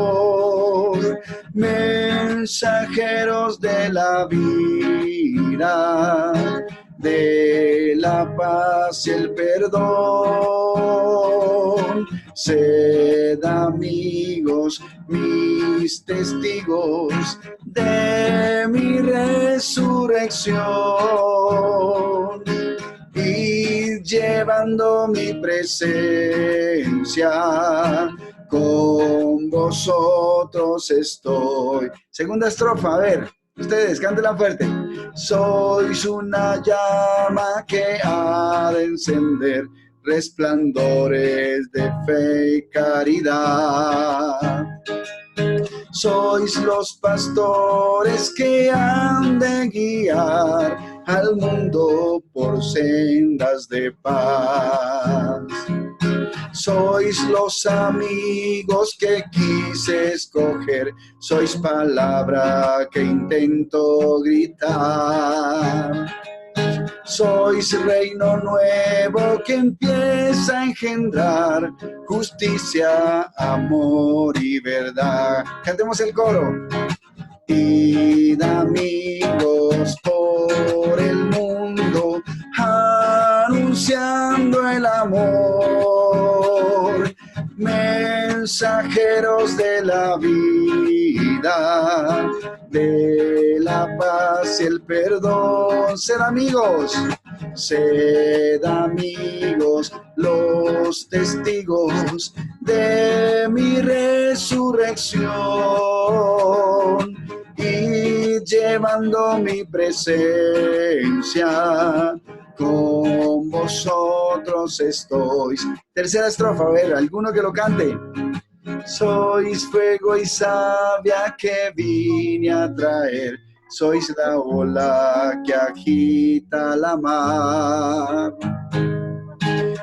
Speaker 1: mensajeros de la vida, de la paz y el perdón. Sed amigos, mis testigos de mi resurrección, y llevando mi presencia, con vosotros estoy. Segunda estrofa, a ver, ustedes, cántenla fuerte. Sois una llama que ha de encender resplandores de fe y caridad. Sois los pastores que han de guiar al mundo por sendas de paz. Sois los amigos que quise escoger, sois palabra que intento gritar. Sois reino nuevo que empieza a engendrar justicia, amor y verdad. Cantemos el coro. Id amigos por el mundo, anunciando el amor, mensajeros de la vida, de la paz y el perdón. Sed amigos, los testigos de mi resurrección, y llevando mi presencia, con vosotros estoy. Tercera estrofa, a ver, alguno que lo cante. Sois fuego y savia que vine a traer, sois la ola que agita la mar.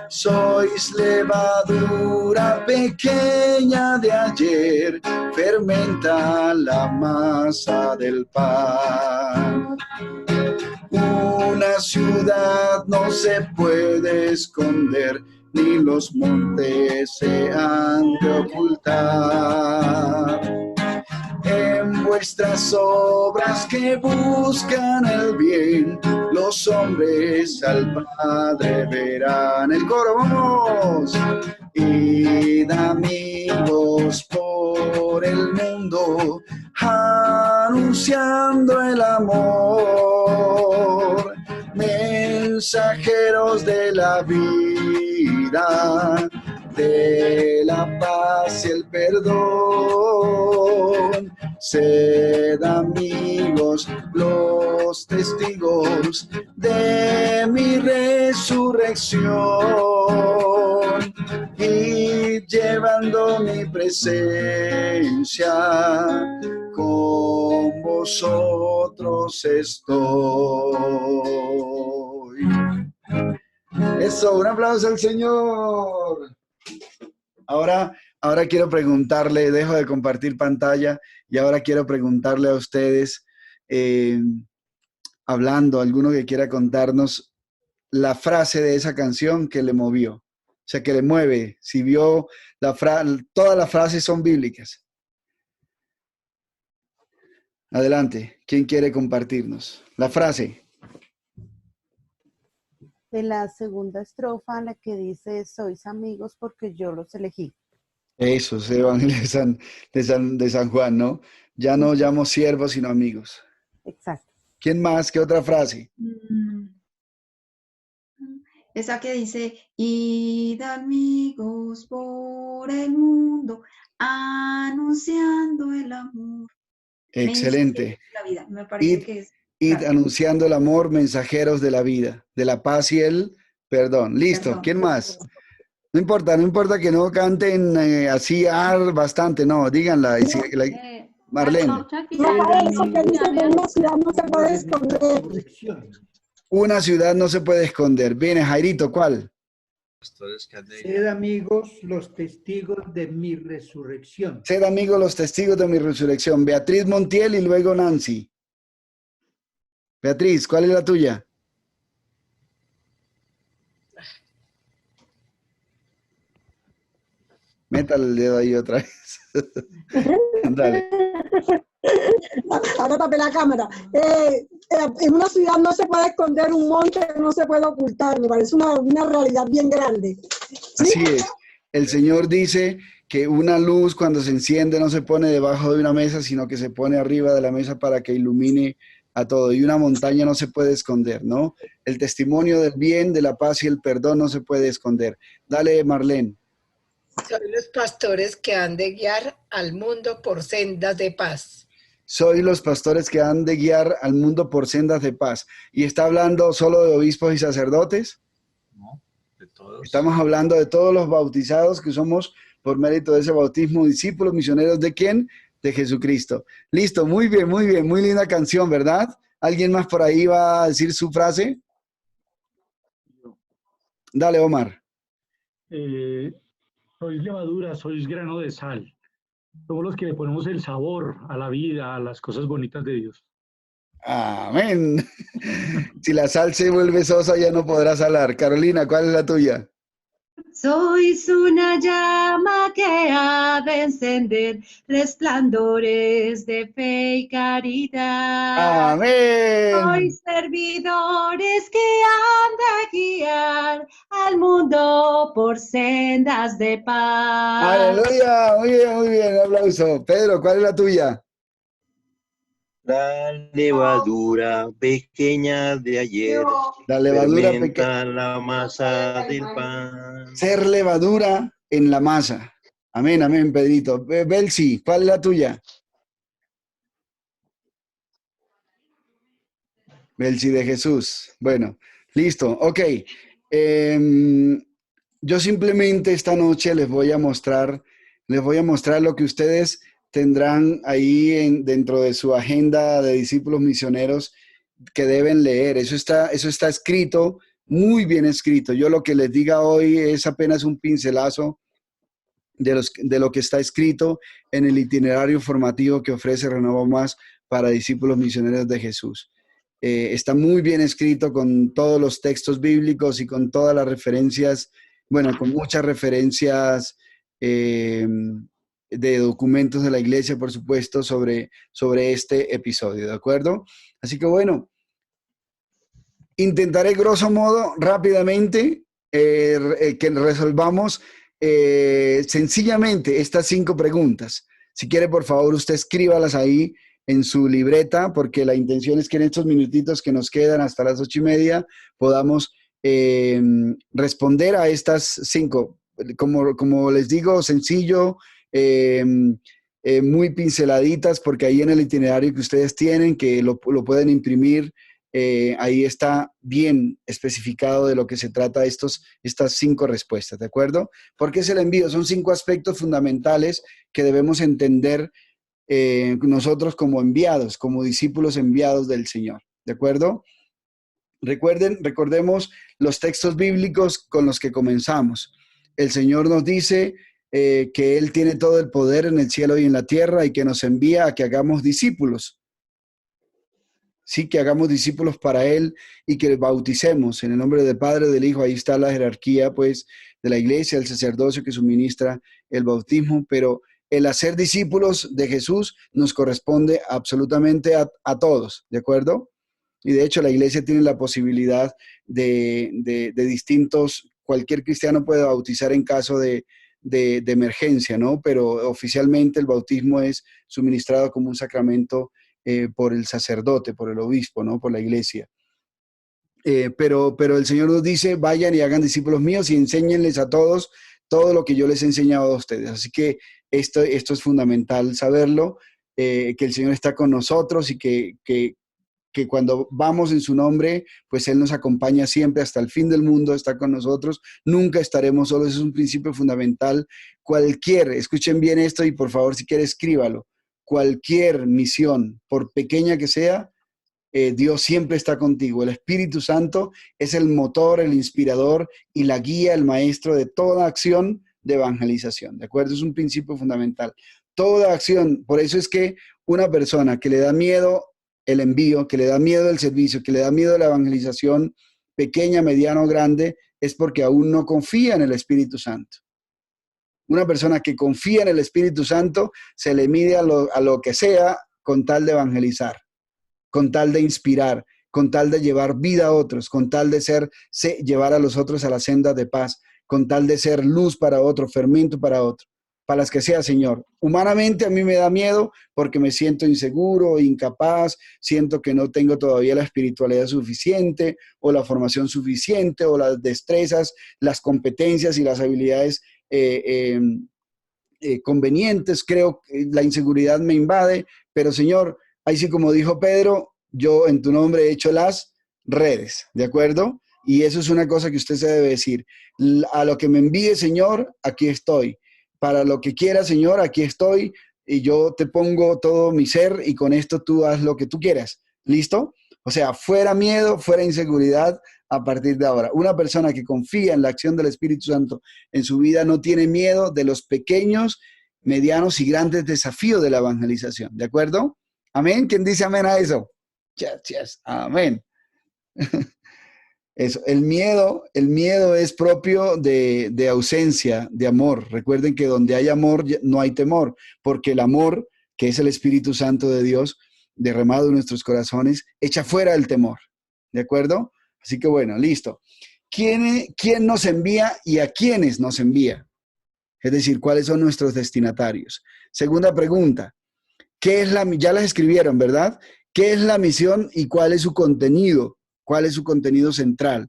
Speaker 1: Sois levadura pequeña de ayer, fermenta la masa del pan. Una ciudad no se puede esconder, ni los montes se han de ocultar. En vuestras obras que buscan el bien, los hombres al Padre verán. El coro, vamos. Id amigos por el mundo, anunciando el amor, mensajeros de la vida, de la paz y el perdón. Sed amigos, los testigos de mi resurrección, y llevando mi presencia, con vosotros estoy. Eso, un aplauso al Señor. Ahora quiero preguntarle, dejo de compartir pantalla, y ahora quiero preguntarle a ustedes, hablando, alguno que quiera contarnos la frase de esa canción que le movió, o sea, que le mueve, si vio todas las frases son bíblicas. Adelante, ¿quién quiere compartirnos? La frase.
Speaker 4: De la segunda estrofa, la que dice, sois amigos porque yo los elegí.
Speaker 1: Eso, es el Evangelio de San Juan, ¿no? Ya no llamo siervos, sino amigos.
Speaker 4: Exacto.
Speaker 1: ¿Quién más? ¿Qué otra frase?
Speaker 5: Esa que dice, id amigos por el mundo, anunciando el amor.
Speaker 1: Excelente.
Speaker 5: Mensajeros de la vida. Me parece que es.
Speaker 1: Id
Speaker 5: Claro.
Speaker 1: anunciando el amor, mensajeros de la vida, de la paz y el perdón. Listo,
Speaker 5: Perdón.
Speaker 1: ¿quién más? No importa que no canten así bastante, no, díganla. Marlene.
Speaker 9: Eso que dice que una ciudad no se puede esconder.
Speaker 1: Una ciudad no se puede esconder. Viene, Jairito, ¿cuál?
Speaker 10: Sed amigos los testigos de mi resurrección.
Speaker 1: Sed amigos los testigos de mi resurrección. Beatriz Montiel y luego Nancy. Beatriz, ¿cuál es la tuya? Métale el dedo ahí otra vez. Dale.
Speaker 9: Ahora tapé la cámara. En una ciudad no se puede esconder un monte, no se puede ocultar. Me parece una realidad bien grande. ¿Sí?
Speaker 1: Así es. El Señor dice que una luz cuando se enciende no se pone debajo de una mesa, sino que se pone arriba de la mesa para que ilumine a todo. Y una montaña no se puede esconder, ¿no? El testimonio del bien, de la paz y el perdón no se puede esconder. Dale, Marlene.
Speaker 11: Soy los pastores que han de guiar al mundo por sendas de paz.
Speaker 1: Soy los pastores que han de guiar al mundo por sendas de paz. ¿Y está hablando solo de obispos y sacerdotes?
Speaker 12: No, de todos.
Speaker 1: Estamos hablando de todos los bautizados que somos, por mérito de ese bautismo, discípulos misioneros ¿de quién? De Jesucristo. Listo, muy bien, muy linda canción, ¿verdad? ¿Alguien más por ahí va a decir su frase? Dale, Omar.
Speaker 13: Sois levadura, sois grano de sal. Somos los que le ponemos el sabor a la vida, a las cosas bonitas de Dios.
Speaker 1: Amén. Si la sal se vuelve sosa, ya no podrá salar. Carolina, ¿cuál es la tuya?
Speaker 5: Sois una llama que ha de encender resplandores de fe y caridad.
Speaker 1: Amén.
Speaker 5: Sois servidores que han de guiar al mundo por sendas de paz.
Speaker 1: Aleluya, muy bien, un aplauso. Pedro, ¿cuál es la tuya?
Speaker 8: La levadura pequeña de ayer.
Speaker 1: La levadura
Speaker 8: pequeña. La masa del pan.
Speaker 1: Ser levadura en la masa. Amén, amén, Pedrito. Belsi, ¿cuál es la tuya? Belsi de Jesús. Bueno, listo, ok. Yo simplemente esta noche les voy a mostrar lo que ustedes tendrán ahí dentro de su agenda de discípulos misioneros que deben leer. Eso está escrito, muy bien escrito. Yo lo que les diga hoy es apenas un pincelazo de lo que está escrito en el itinerario formativo que ofrece Renuevo Más para discípulos misioneros de Jesús. Está muy bien escrito con todos los textos bíblicos y con todas las referencias, bueno, con muchas referencias de documentos de la iglesia, por supuesto, sobre este episodio, ¿de acuerdo? Así que bueno, intentaré grosso modo, rápidamente, que resolvamos sencillamente estas 5 preguntas. Si quiere, por favor, usted escríbalas ahí en su libreta, porque la intención es que en estos minutitos que nos quedan hasta las 8:30 podamos responder a estas 5. Como les digo, sencillo, muy pinceladitas, porque ahí en el itinerario que ustedes tienen, que lo pueden imprimir, ahí está bien especificado de lo que se trata estas 5 respuestas, ¿de acuerdo? ¿Por qué es el envío? Son 5 aspectos fundamentales que debemos entender nosotros como enviados, como discípulos enviados del Señor, ¿de acuerdo? Recordemos los textos bíblicos con los que comenzamos. El Señor nos dice que Él tiene todo el poder en el cielo y en la tierra y que nos envía a que hagamos discípulos. Sí, que hagamos discípulos para Él y que bauticemos en el nombre del Padre, del Hijo. Ahí está la jerarquía, pues, de la iglesia, el sacerdocio que suministra el bautismo, pero el hacer discípulos de Jesús nos corresponde absolutamente a todos, ¿de acuerdo? Y de hecho la iglesia tiene la posibilidad de distintos, cualquier cristiano puede bautizar en caso de emergencia, ¿no? Pero oficialmente el bautismo es suministrado como un sacramento por el sacerdote, por el obispo, ¿no? Por la iglesia. Pero el Señor nos dice, vayan y hagan discípulos míos y enséñenles a todos todo lo que yo les he enseñado a ustedes. Así que esto es fundamental saberlo, que el Señor está con nosotros y que cuando vamos en su nombre, pues Él nos acompaña siempre hasta el fin del mundo, está con nosotros, nunca estaremos solos, es un principio fundamental. Escuchen bien esto y por favor si quiere escríbalo, cualquier misión, por pequeña que sea, Dios siempre está contigo. El Espíritu Santo es el motor, el inspirador y la guía, el maestro de toda acción de evangelización, ¿de acuerdo? Es un principio fundamental. Toda acción, por eso es que una persona que le da miedo el envío, que le da miedo el servicio, que le da miedo la evangelización, pequeña, mediana o grande, es porque aún no confía en el Espíritu Santo. Una persona que confía en el Espíritu Santo se le mide a lo que sea con tal de evangelizar, con tal de inspirar, con tal de llevar vida a otros, con tal de llevar a los otros a la senda de paz, con tal de ser luz para otro, fermento para otro, para las que sea, Señor. Humanamente a mí me da miedo porque me siento inseguro, incapaz, siento que no tengo todavía la espiritualidad suficiente o la formación suficiente o las destrezas, las competencias y las habilidades convenientes. Creo que la inseguridad me invade, pero Señor, ahí sí como dijo Pedro, yo en tu nombre he hecho las redes, ¿de acuerdo? Y eso es una cosa que usted se debe decir. A lo que me envíe, Señor, aquí estoy. Para lo que quiera, Señor, aquí estoy. Y yo te pongo todo mi ser y con esto tú haz lo que tú quieras. ¿Listo? O sea, fuera miedo, fuera inseguridad a partir de ahora. Una persona que confía en la acción del Espíritu Santo en su vida no tiene miedo de los pequeños, medianos y grandes desafíos de la evangelización. ¿De acuerdo? Amén. ¿Quién dice amén a eso? Yes, yes. Amén. Eso. El miedo es propio de ausencia de amor. Recuerden que donde hay amor no hay temor, porque el amor, que es el Espíritu Santo de Dios, derramado en nuestros corazones, echa fuera el temor. ¿De acuerdo? Así que bueno, listo. ¿Quién nos envía y a quiénes nos envía? Es decir, ¿cuáles son nuestros destinatarios? Segunda pregunta. Ya las escribieron, ¿verdad? ¿Qué es la misión y cuál es su contenido? ¿Cuál es su contenido central?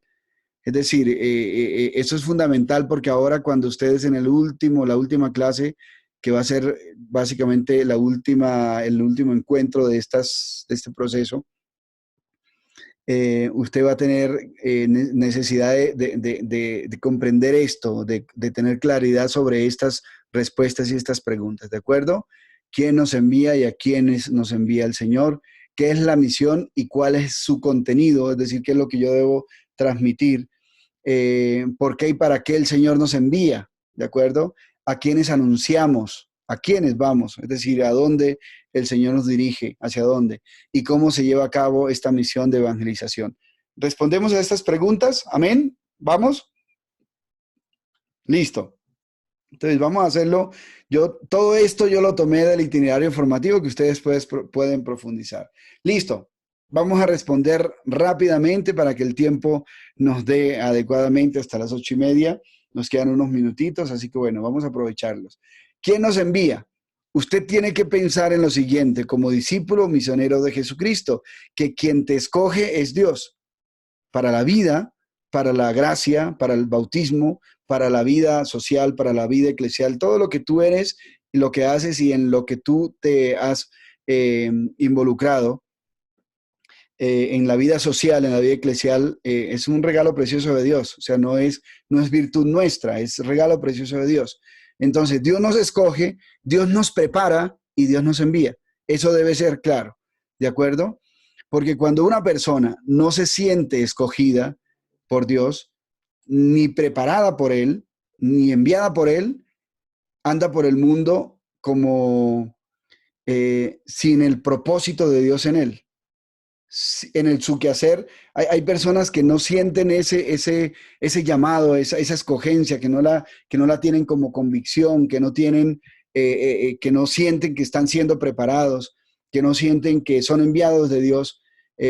Speaker 1: Es decir, eso es fundamental porque ahora cuando ustedes en la última clase, que va a ser básicamente el último encuentro de este proceso, usted va a tener necesidad de comprender esto, de tener claridad sobre estas respuestas y estas preguntas, ¿de acuerdo? ¿Quién nos envía y a quiénes nos envía el Señor? ¿Qué es la misión y cuál es su contenido? Es decir, ¿qué es lo que yo debo transmitir? ¿Por qué y para qué el Señor nos envía? ¿De acuerdo? ¿A quiénes anunciamos? ¿A quiénes vamos? Es decir, ¿a dónde el Señor nos dirige? ¿Hacia dónde? ¿Y cómo se lleva a cabo esta misión de evangelización? ¿Respondemos a estas preguntas? ¿Amén? ¿Vamos? Listo. Entonces vamos a hacerlo. Todo esto yo lo tomé del itinerario formativo que ustedes pueden profundizar. Listo. Vamos a responder rápidamente para que el tiempo nos dé adecuadamente hasta las 8:30. Nos quedan unos minutitos, así que bueno, vamos a aprovecharlos. ¿Quién nos envía? Usted tiene que pensar en lo siguiente, como discípulo misionero de Jesucristo, que quien te escoge es Dios para la vida, para la gracia, para el bautismo, para la vida social, para la vida eclesial, todo lo que tú eres, lo que haces y en lo que tú te has involucrado en la vida social, en la vida eclesial, es un regalo precioso de Dios. O sea, no es virtud nuestra, es regalo precioso de Dios. Entonces, Dios nos escoge, Dios nos prepara y Dios nos envía. Eso debe ser claro, ¿de acuerdo? Porque cuando una persona no se siente escogida por Dios, ni preparada por Él, ni enviada por Él, anda por el mundo como sin el propósito de Dios en él. En su quehacer, hay personas que no sienten ese llamado, esa escogencia, que no la tienen como convicción, que no tienen que no sienten que están siendo preparados, que no sienten que son enviados de Dios,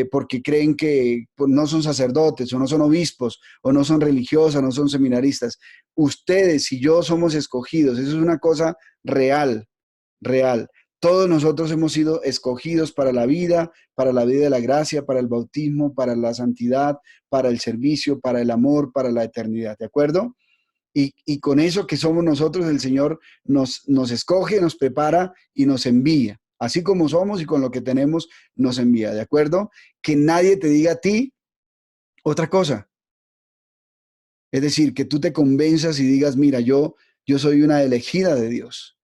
Speaker 1: porque creen que no son sacerdotes, o no son obispos, o no son religiosas, no son seminaristas. Ustedes y yo somos escogidos. Eso es una cosa real, real. Todos nosotros hemos sido escogidos para la vida de la gracia, para el bautismo, para la santidad, para el servicio, para el amor, para la eternidad, ¿de acuerdo? Y con eso que somos nosotros, el Señor nos escoge, nos prepara y nos envía. Así como somos y con lo que tenemos, nos envía, ¿de acuerdo? Que nadie te diga a ti otra cosa. Es decir, que tú te convenzas y digas, mira, yo soy una elegida de Dios.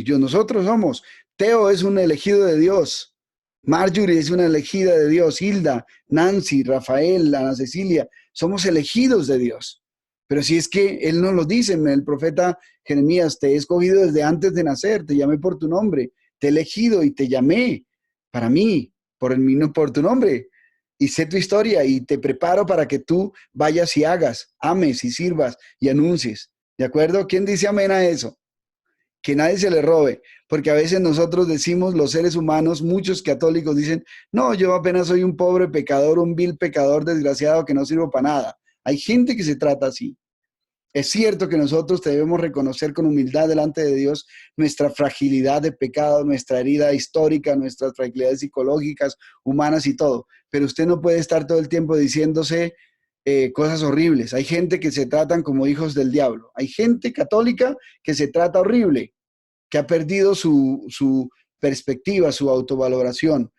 Speaker 1: Nosotros somos. Teo es un elegido de Dios. Marjorie es una elegida de Dios. Hilda, Nancy, Rafael, Ana Cecilia, somos elegidos de Dios. Pero si es que Él nos lo dice, el profeta Jeremías, te he escogido desde antes de nacer, te llamé por tu nombre, te he elegido y te llamé para mí, por tu nombre. Y sé tu historia y te preparo para que tú vayas y hagas, ames y sirvas y anuncies. ¿De acuerdo? ¿Quién dice amén a eso? Que nadie se le robe, porque a veces nosotros decimos, los seres humanos, muchos católicos dicen, no, yo apenas soy un pobre pecador, un vil pecador desgraciado que no sirvo para nada. Hay gente que se trata así. Es cierto que nosotros debemos reconocer con humildad delante de Dios nuestra fragilidad de pecado, nuestra herida histórica, nuestras fragilidades psicológicas, humanas y todo, pero usted no puede estar todo el tiempo diciéndose cosas horribles. Hay gente que se tratan como hijos del diablo. Hay gente católica que se trata horrible, que ha perdido su perspectiva, su autovaloración.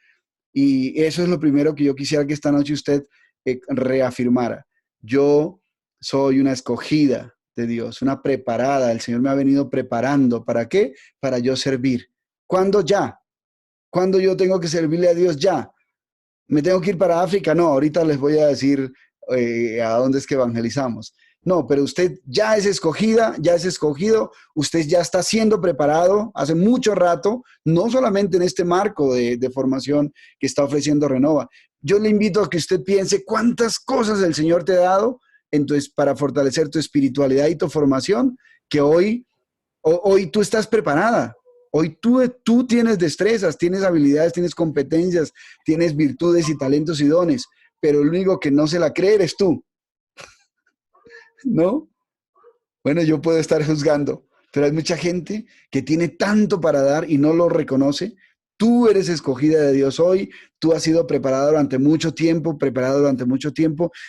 Speaker 1: Y eso es lo primero que yo quisiera que esta noche usted reafirmara. Yo soy una escogida de Dios, una preparada. El Señor me ha venido preparando. ¿Para qué? Para yo servir. ¿Cuándo ya? ¿Cuándo yo tengo que servirle a Dios ya? ¿Me tengo que ir para África? No, ahorita les voy a decir a dónde es que evangelizamos. No, pero usted ya es escogida, ya es escogido, usted ya está siendo preparado hace mucho rato, no solamente en este marco de formación que está ofreciendo Renova. Yo le invito a que usted piense cuántas cosas el Señor te ha dado entonces, para fortalecer tu espiritualidad y tu formación, que hoy tú estás preparada. Hoy tú tienes destrezas, tienes habilidades, tienes competencias, tienes virtudes y talentos y dones, pero el único que no se la cree eres tú. ¿No? Bueno, yo puedo estar juzgando, pero hay mucha gente que tiene tanto para dar y no lo reconoce. Tú eres escogida de Dios hoy, tú has sido preparado durante mucho tiempo,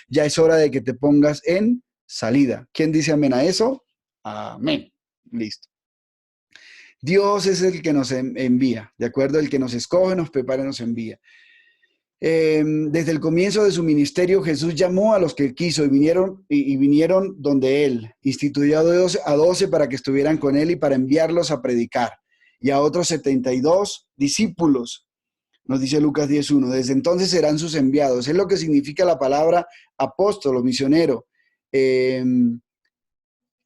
Speaker 1: ya es hora de que te pongas en salida. ¿Quién dice amén a eso? Amén. Listo. Dios es el que nos envía, ¿de acuerdo? El que nos escoge, nos prepara, nos envía. Desde el comienzo de su ministerio, Jesús llamó a los que quiso y vinieron donde Él. Instituyó a 12 para que estuvieran con Él y para enviarlos a predicar. Y a otros 72 discípulos, nos dice Lucas 10:1. Desde entonces serán sus enviados. Es lo que significa la palabra apóstol o misionero. Es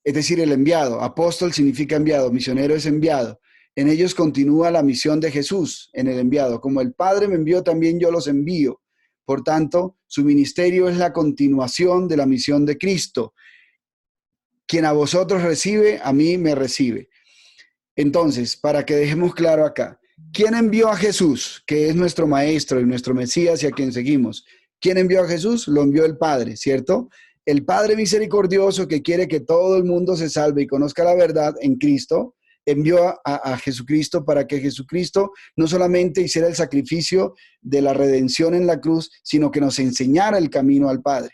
Speaker 1: decir, el enviado. Apóstol significa enviado, misionero es enviado. En ellos continúa la misión de Jesús, en el enviado. Como el Padre me envió, también yo los envío. Por tanto, su ministerio es la continuación de la misión de Cristo. Quien a vosotros recibe, a mí me recibe. Entonces, para que dejemos claro acá, ¿quién envió a Jesús, que es nuestro Maestro y nuestro Mesías y a quien seguimos? ¿Quién envió a Jesús? Lo envió el Padre, ¿cierto? El Padre misericordioso que quiere que todo el mundo se salve y conozca la verdad en Cristo, envió a Jesucristo para que Jesucristo no solamente hiciera el sacrificio de la redención en la cruz, sino que nos enseñara el camino al Padre.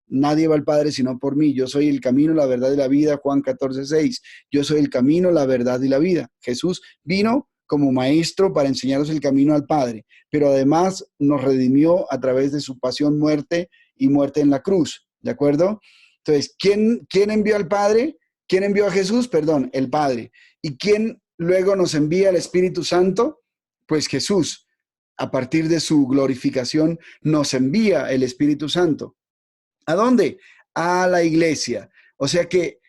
Speaker 1: Nadie va al Padre sino por mí. Yo soy el camino, la verdad y la vida. Juan 14:6. Yo soy el camino, la verdad y la vida. Jesús vino como maestro para enseñarnos el camino al Padre, pero además nos redimió a través de su pasión, muerte y muerte en la cruz. ¿De acuerdo? Entonces, ¿quién envió al Padre? ¿Quién envió a Jesús? Perdón, el Padre. ¿Y quién luego nos envía el Espíritu Santo? Pues Jesús. A partir de su glorificación nos envía el Espíritu Santo. ¿A dónde? A la iglesia. O sea que,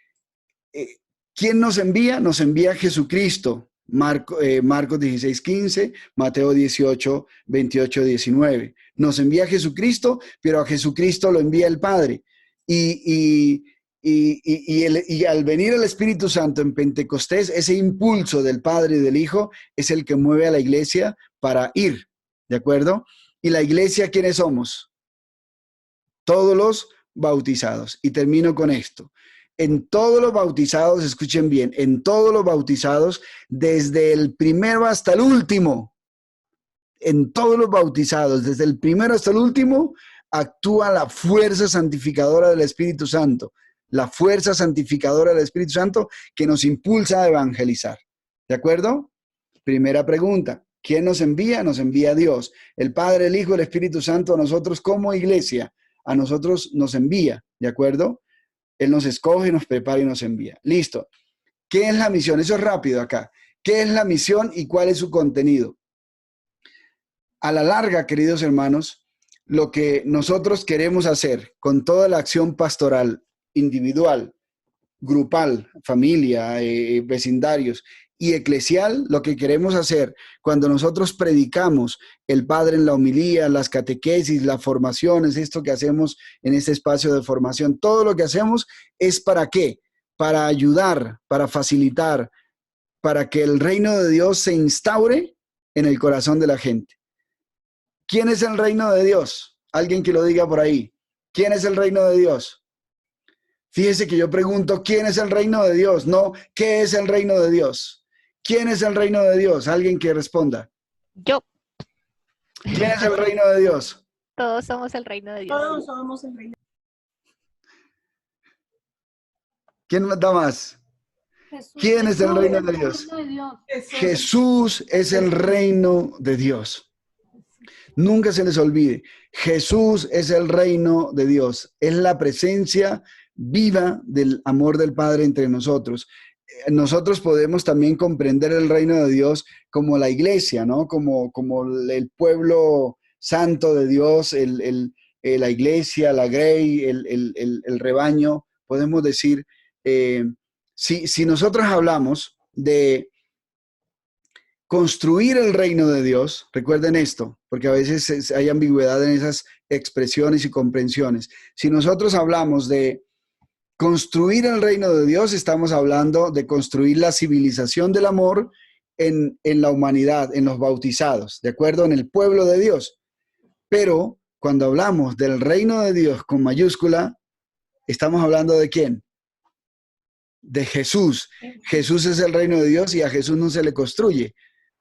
Speaker 1: ¿quién nos envía? Nos envía Jesucristo. Marcos 16:15, Mateo 18:28-19. Nos envía Jesucristo, pero a Jesucristo lo envía el Padre. Y Y al venir el Espíritu Santo en Pentecostés, ese impulso del Padre y del Hijo es el que mueve a la iglesia para ir, ¿de acuerdo? Y la iglesia, ¿quiénes somos? Todos los bautizados. Y termino con esto. En todos los bautizados, escuchen bien, en todos los bautizados, desde el primero hasta el último, en todos los bautizados, desde el primero hasta el último, actúa la fuerza santificadora del Espíritu Santo. La fuerza santificadora del Espíritu Santo que nos impulsa a evangelizar. ¿De acuerdo? Primera pregunta. ¿Quién nos envía? Nos envía Dios. El Padre, el Hijo, el Espíritu Santo a nosotros como iglesia. A nosotros nos envía. ¿De acuerdo? Él nos escoge, nos prepara y nos envía. Listo. ¿Qué es la misión? Eso es rápido acá. ¿Qué es la misión y cuál es su contenido? A la larga, queridos hermanos, lo que nosotros queremos hacer con toda la acción pastoral individual, grupal, familia, vecindarios y eclesial, lo que queremos hacer cuando nosotros predicamos el Padre en la homilía, las catequesis, las formaciones, esto que hacemos en este espacio de formación, todo lo que hacemos es ¿para qué? Para ayudar, para facilitar, para que el reino de Dios se instaure en el corazón de la gente. ¿Quién es el reino de Dios? Alguien que lo diga por ahí. ¿Quién es el reino de Dios? Fíjese que yo pregunto, ¿quién es el reino de Dios? No, ¿qué es el reino de Dios? ¿Quién es el reino de Dios? Alguien que responda.
Speaker 6: Yo.
Speaker 1: ¿Quién es el reino de Dios?
Speaker 6: Todos somos el reino de Dios.
Speaker 3: Todos somos el reino.
Speaker 1: ¿Quién da más?
Speaker 9: Jesús.
Speaker 1: ¿Quién es el reino de Dios? Jesús es el reino de Dios. Nunca se les olvide, Jesús es el reino de Dios. Es la presencia viva del amor del Padre entre nosotros. Nosotros podemos también comprender el reino de Dios como la iglesia, ¿no? Como el pueblo santo de Dios, la iglesia, la grey, el rebaño. Podemos decir, si nosotros hablamos de construir el reino de Dios, recuerden esto, porque a veces hay ambigüedad en esas expresiones y comprensiones. Si nosotros hablamos de construir el reino de Dios, estamos hablando de construir la civilización del amor en la humanidad, en los bautizados, ¿de acuerdo? En el pueblo de Dios. Pero cuando hablamos del reino de Dios con mayúscula, estamos hablando ¿de quién? De Jesús. Jesús es el reino de Dios y a Jesús no se le construye,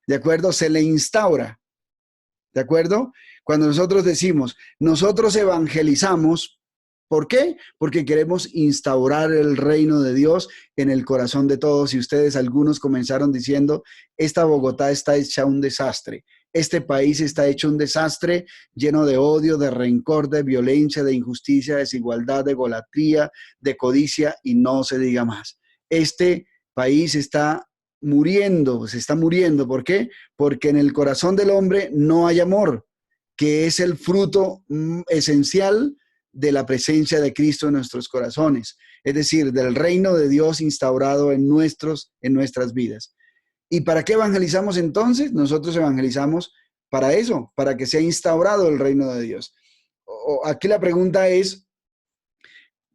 Speaker 1: ¿de acuerdo? Se le instaura, ¿de acuerdo? Cuando nosotros decimos, nosotros evangelizamos, ¿por qué? Porque queremos instaurar el reino de Dios en el corazón de todos. Y ustedes, algunos comenzaron diciendo, esta Bogotá está hecha un desastre. Este país está hecho un desastre lleno de odio, de rencor, de violencia, de injusticia, de desigualdad, de egolatría, de codicia y no se diga más. Este país está muriendo, se está muriendo. ¿Por qué? Porque en el corazón del hombre no hay amor, que es el fruto esencial de la presencia de Cristo en nuestros corazones, es decir, del reino de Dios instaurado en nuestras vidas. ¿Y para qué evangelizamos entonces? Nosotros evangelizamos para eso, para que sea instaurado el reino de Dios. Aquí la pregunta es,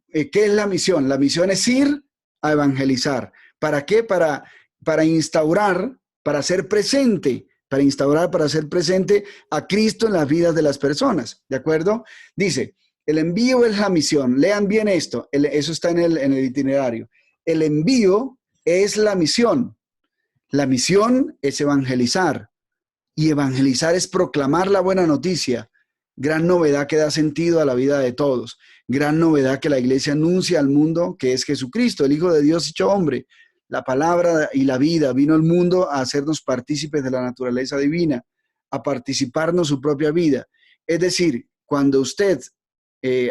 Speaker 1: ¿qué es la misión? La misión es ir a evangelizar. ¿Para qué? Para instaurar, para ser presente, para instaurar, para ser presente a Cristo en las vidas de las personas, ¿de acuerdo? Dice, el envío es la misión. Lean bien esto. Eso está en el itinerario. El envío es la misión. La misión es evangelizar. Y evangelizar es proclamar la buena noticia. Gran novedad que da sentido a la vida de todos. Gran novedad que la iglesia anuncia al mundo, que es Jesucristo, el Hijo de Dios hecho hombre. La palabra y la vida vino al mundo a hacernos partícipes de la naturaleza divina, a participarnos su propia vida. Es decir, cuando usted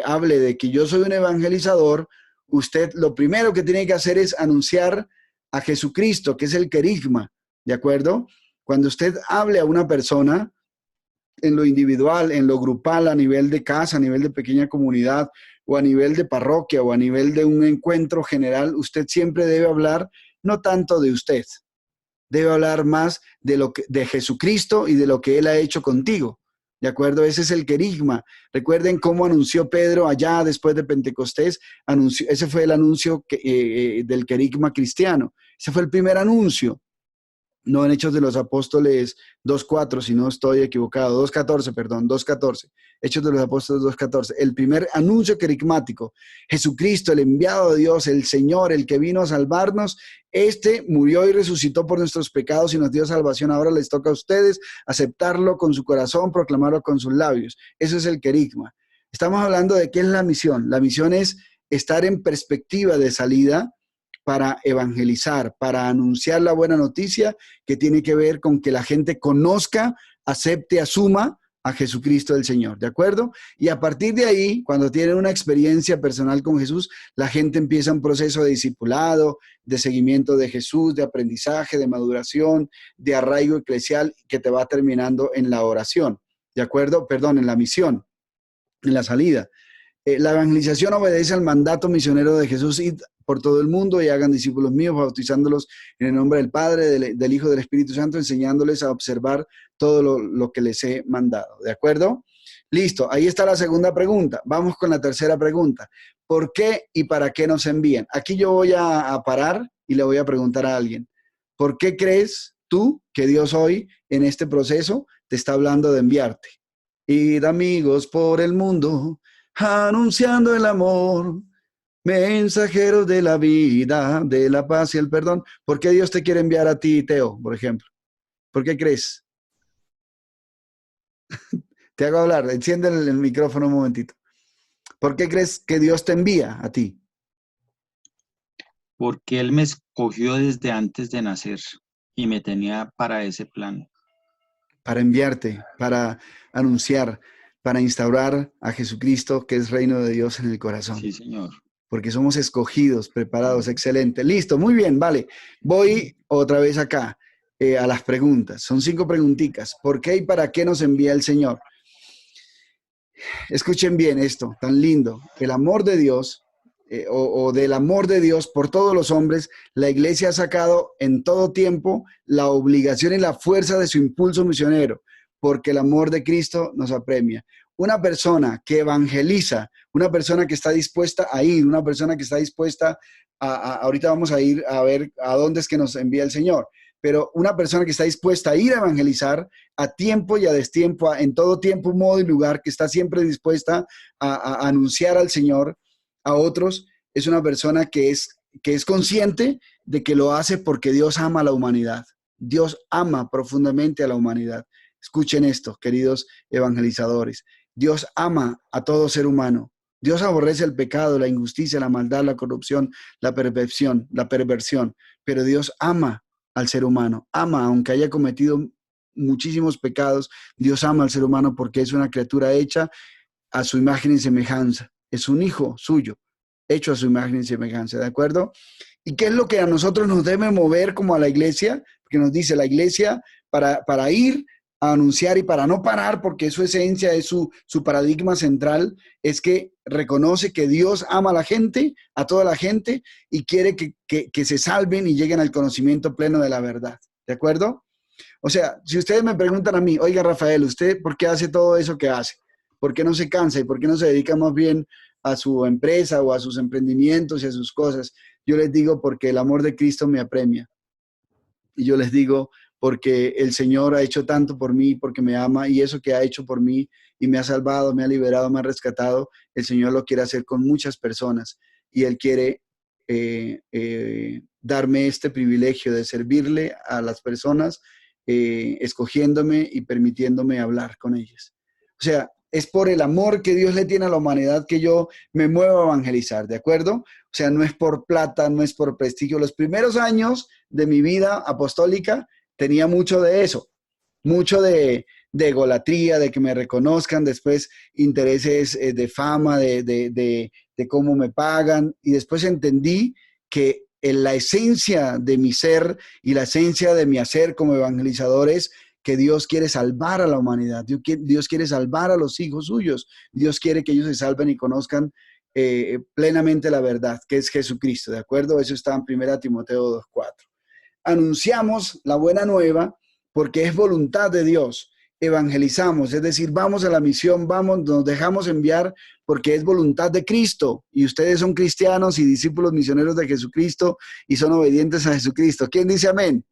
Speaker 1: hable de que yo soy un evangelizador, usted lo primero que tiene que hacer es anunciar a Jesucristo, que es el querigma, ¿de acuerdo? Cuando usted hable a una persona en lo individual, en lo grupal, a nivel de casa, a nivel de pequeña comunidad, o a nivel de parroquia, o a nivel de un encuentro general, usted siempre debe hablar no tanto de usted, debe hablar más de Jesucristo y de lo que Él ha hecho contigo, ¿De acuerdo? Ese es el querigma. Recuerden cómo anunció Pedro allá después de Pentecostés. Ese fue el anuncio del querigma cristiano. Ese fue el primer anuncio. No en Hechos de los Apóstoles 2.4, si no estoy equivocado, 2.14, perdón, 2.14. Hechos de los Apóstoles 2.14. El primer anuncio querigmático. Jesucristo, el enviado de Dios, el Señor, el que vino a salvarnos, este murió y resucitó por nuestros pecados y nos dio salvación. Ahora les toca a ustedes aceptarlo con su corazón, proclamarlo con sus labios. Eso es el querigma. Estamos hablando de qué es la misión. La misión es estar en perspectiva de salida para evangelizar, para anunciar la buena noticia que tiene que ver con que la gente conozca, acepte, asuma a Jesucristo el Señor, ¿de acuerdo? Y a partir de ahí, cuando tienen una experiencia personal con Jesús, la gente empieza un proceso de discipulado, de seguimiento de Jesús, de aprendizaje, de maduración, de arraigo eclesial, que te va terminando en la oración, ¿de acuerdo? Perdón, en la misión, en la salida. La evangelización obedece al mandato misionero de Jesús: id por todo el mundo y hagan discípulos míos, bautizándolos en el nombre del Padre, del Hijo y del Espíritu Santo, enseñándoles a observar todo lo que les he mandado. ¿De acuerdo? Listo, ahí está la segunda pregunta. Vamos con la tercera pregunta. ¿Por qué y para qué nos envían? Aquí yo voy a parar y le voy a preguntar a alguien. ¿Por qué crees tú que Dios hoy, en este proceso, te está hablando de enviarte? Id, amigos, por el mundo, anunciando el amor, mensajeros de la vida, de la paz y el perdón. ¿Por qué Dios te quiere enviar a ti, Teo, por ejemplo? ¿Por qué crees? Te hago hablar, enciende el micrófono un momentito. ¿Por qué crees que Dios te envía a ti?
Speaker 14: Porque Él me escogió desde antes de nacer y me tenía para ese plan.
Speaker 1: Para enviarte, para anunciar, para instaurar a Jesucristo, que es reino de Dios en el corazón.
Speaker 14: Sí, Señor.
Speaker 1: Porque somos escogidos, preparados, excelente. Listo, muy bien, vale. Voy otra vez acá a las preguntas. Son 5 preguntitas. ¿Por qué y para qué nos envía el Señor? Escuchen bien esto, tan lindo. El amor de Dios, o del amor de Dios por todos los hombres, la Iglesia ha sacado en todo tiempo la obligación y la fuerza de su impulso misionero, porque el amor de Cristo nos apremia. Una persona que evangeliza, una persona que está dispuesta a ir, una persona que está dispuesta ahorita vamos a ir a ver a dónde es que nos envía el Señor, pero una persona que está dispuesta a ir a evangelizar a tiempo y a destiempo, en todo tiempo, modo y lugar, que está siempre dispuesta a anunciar al Señor a otros, es una persona que es consciente de que lo hace porque Dios ama a la humanidad. Dios ama profundamente a la humanidad. Escuchen esto, queridos evangelizadores. Dios ama a todo ser humano. Dios aborrece el pecado, la injusticia, la maldad, la corrupción, la perversión, pero Dios ama al ser humano. Ama, aunque haya cometido muchísimos pecados, Dios ama al ser humano porque es una criatura hecha a su imagen y semejanza. Es un hijo suyo, hecho a su imagen y semejanza, ¿de acuerdo? ¿Y qué es lo que a nosotros nos debe mover como a la iglesia? Porque nos dice la iglesia para ir a anunciar y para no parar, porque su esencia, es su paradigma central, es que reconoce que Dios ama a la gente, a toda la gente, y quiere que se salven y lleguen al conocimiento pleno de la verdad, ¿de acuerdo? O sea, si ustedes me preguntan a mí, oiga, Rafael, ¿usted por qué hace todo eso que hace? ¿Por qué no se cansa y por qué no se dedica más bien a su empresa o a sus emprendimientos y a sus cosas? Yo les digo, porque el amor de Cristo me apremia. Y yo les digo, porque el Señor ha hecho tanto por mí, porque me ama, y eso que ha hecho por mí y me ha salvado, me ha liberado, me ha rescatado, el Señor lo quiere hacer con muchas personas, y Él quiere darme este privilegio de servirle a las personas, escogiéndome y permitiéndome hablar con ellas. O sea, es por el amor que Dios le tiene a la humanidad que yo me muevo a evangelizar, ¿de acuerdo? O sea, no es por plata, no es por prestigio. Los primeros años de mi vida apostólica tenía mucho de eso, mucho de egolatría, de que me reconozcan, después intereses de fama, de cómo me pagan, y después entendí que en la esencia de mi ser y la esencia de mi hacer como evangelizador es que Dios quiere salvar a la humanidad, Dios quiere salvar a los hijos suyos, Dios quiere que ellos se salven y conozcan plenamente la verdad, que es Jesucristo, ¿de acuerdo? Eso está en 1 Timoteo 2:4. Anunciamos la buena nueva porque es voluntad de Dios. evangelizamos, es decir, vamos a la misión, vamos, nos dejamos enviar porque es voluntad de Cristo y ustedes son cristianos y discípulos misioneros de Jesucristo y son obedientes a Jesucristo. ¿Quién dice amén?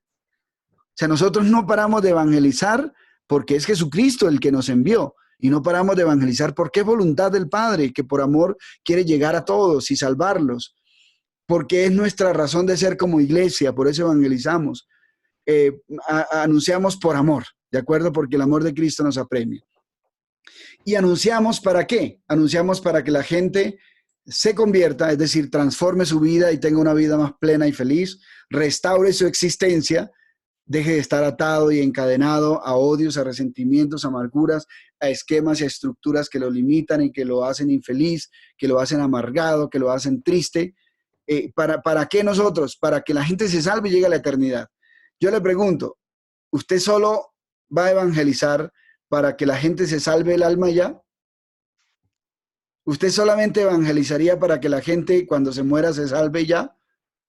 Speaker 1: O sea, nosotros no paramos de evangelizar porque es Jesucristo el que nos envió y no paramos de evangelizar porque es voluntad del Padre que por amor quiere llegar a todos y salvarlos, porque es nuestra razón de ser como iglesia, por eso evangelizamos. Anunciamos por amor, ¿de acuerdo? Porque el amor de Cristo nos apremia. ¿Y anunciamos para qué? Anunciamos para que la gente se convierta, es decir, transforme su vida y tenga una vida más plena y feliz, restaure su existencia, deje de estar atado y encadenado a odios, a resentimientos, a amarguras, a esquemas y a estructuras que lo limitan y que lo hacen infeliz, que lo hacen amargado, que lo hacen triste. ¿Para qué nosotros? Para que la gente se salve y llegue a la eternidad. Yo le pregunto, ¿usted solo va a evangelizar para que la gente se salve el alma ya? ¿Usted solamente evangelizaría para que la gente cuando se muera se salve ya?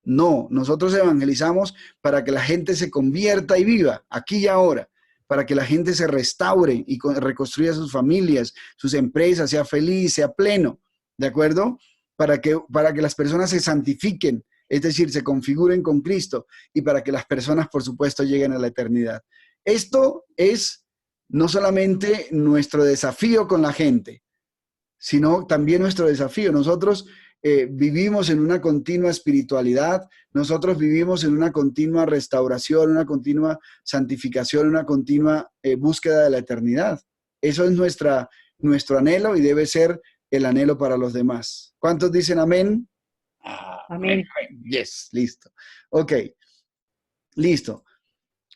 Speaker 1: No, nosotros evangelizamos para que la gente se convierta y viva aquí y ahora, para que la gente se restaure y reconstruya sus familias, sus empresas, sea feliz, sea pleno, ¿de acuerdo? Para que las personas se santifiquen, es decir, se configuren con Cristo y para que las personas, por supuesto, lleguen a la eternidad. Esto es no solamente nuestro desafío con la gente, sino también nuestro desafío. Nosotros vivimos en una continua espiritualidad, nosotros vivimos en una continua restauración, una continua santificación, una continua búsqueda de la eternidad. Eso es nuestro anhelo y debe ser el anhelo para los demás. ¿Cuántos dicen amén?
Speaker 5: Amén.
Speaker 1: Yes, listo. Ok, listo.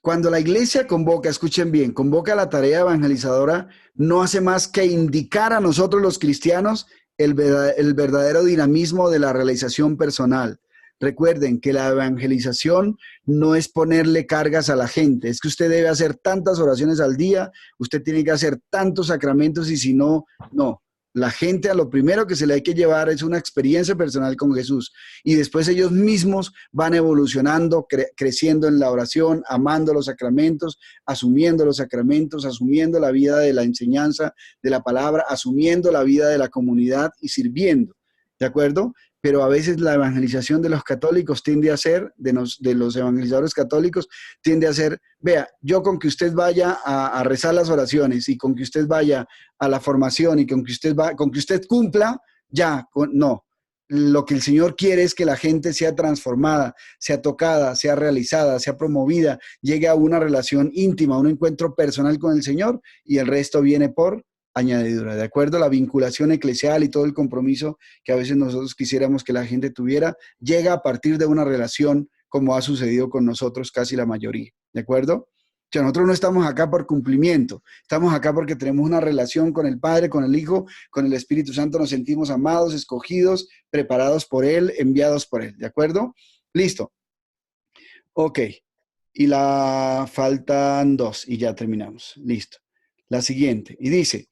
Speaker 1: Cuando la iglesia convoca, escuchen bien, convoca la tarea evangelizadora, no hace más que indicar a nosotros los cristianos el verdadero dinamismo de la realización personal. Recuerden que la evangelización no es ponerle cargas a la gente, es que usted debe hacer tantas oraciones al día, usted tiene que hacer tantos sacramentos y si no, no. La gente a lo primero que se le hay que llevar es una experiencia personal con Jesús y después ellos mismos van evolucionando, creciendo en la oración, amando los sacramentos, asumiendo la vida de la enseñanza de la palabra, asumiendo la vida de la comunidad y sirviendo, ¿de acuerdo? Pero a veces la evangelización de los católicos tiende a ser, de los evangelizadores católicos, tiende a ser, vea, yo con que usted vaya a rezar las oraciones y con que usted vaya a la formación y con que usted cumpla, ya, no. Lo que el Señor quiere es que la gente sea transformada, sea tocada, sea realizada, sea promovida, llegue a una relación íntima, a un encuentro personal con el Señor y el resto viene por añadidura, ¿de acuerdo? La vinculación eclesial y todo el compromiso que a veces nosotros quisiéramos que la gente tuviera, llega a partir de una relación como ha sucedido con nosotros casi la mayoría, ¿de acuerdo? O sea, nosotros no estamos acá por cumplimiento, estamos acá porque tenemos una relación con el Padre, con el Hijo, con el Espíritu Santo, nos sentimos amados, escogidos, preparados por Él, enviados por Él, ¿de acuerdo? Listo. Ok, y faltan 2 y ya terminamos, listo. La siguiente, y dice,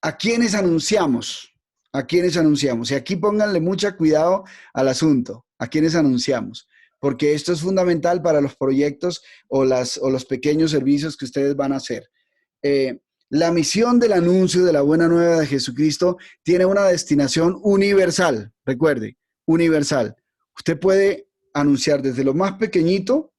Speaker 1: ¿a quiénes anunciamos? ¿A quiénes anunciamos? Y aquí pónganle mucho cuidado al asunto. ¿A quiénes anunciamos? Porque esto es fundamental para los proyectos o los pequeños servicios que ustedes van a hacer. La misión del anuncio de la buena nueva de Jesucristo tiene una destinación universal. Recuerde, universal. Usted puede anunciar desde lo más pequeñito,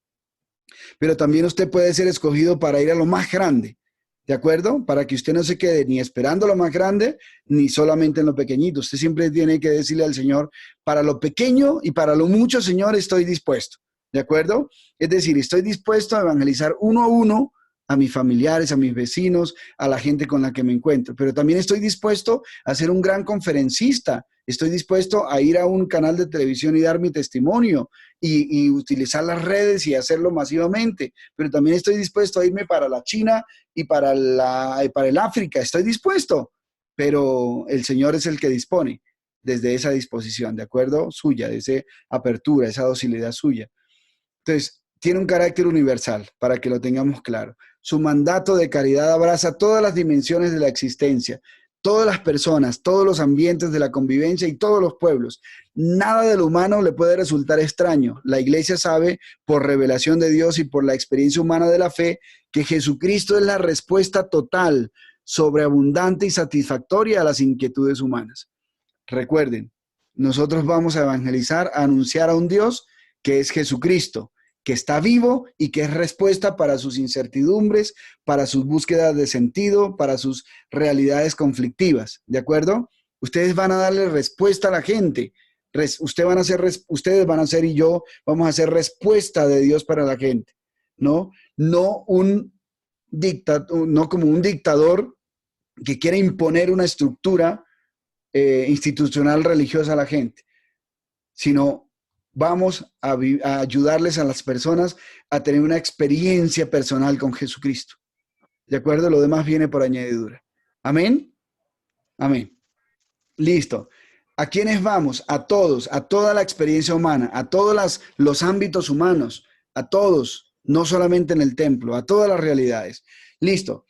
Speaker 1: pero también usted puede ser escogido para ir a lo más grande. ¿De acuerdo? Para que usted no se quede ni esperando lo más grande, ni solamente en lo pequeñito. Usted siempre tiene que decirle al Señor, para lo pequeño y para lo mucho, Señor, estoy dispuesto. ¿De acuerdo? Es decir, estoy dispuesto a evangelizar uno a uno a mis familiares, a mis vecinos, a la gente con la que me encuentro. Pero también estoy dispuesto a ser un gran conferencista. Estoy dispuesto a ir a un canal de televisión y dar mi testimonio y utilizar las redes y hacerlo masivamente. Pero también estoy dispuesto a irme para la China y para el África. Estoy dispuesto, pero el Señor es el que dispone desde esa disposición, ¿de acuerdo? Suya, de esa apertura, esa docilidad suya. Entonces, tiene un carácter universal, para que lo tengamos claro. Su mandato de caridad abraza todas las dimensiones de la existencia. todas las personas, todos los ambientes de la convivencia y todos los pueblos. Nada de lo humano le puede resultar extraño. La iglesia sabe, por revelación de Dios y por la experiencia humana de la fe, que Jesucristo es la respuesta total, sobreabundante y satisfactoria a las inquietudes humanas. Recuerden, nosotros vamos a evangelizar, a anunciar a un Dios que es Jesucristo, que está vivo y que es respuesta para sus incertidumbres, para sus búsquedas de sentido, para sus realidades conflictivas, ¿de acuerdo? Ustedes van a darle respuesta a la gente. Ustedes van a ser y yo vamos a hacer respuesta de Dios para la gente, ¿no? No como un dictador que quiere imponer una estructura institucional religiosa a la gente, sino vamos a ayudarles a las personas a tener una experiencia personal con Jesucristo. ¿De acuerdo? Lo demás viene por añadidura. ¿Amén? Amén. Listo. ¿A quiénes vamos? A todos, a toda la experiencia humana, a todos los ámbitos humanos, a todos, no solamente en el templo, a todas las realidades. Listo.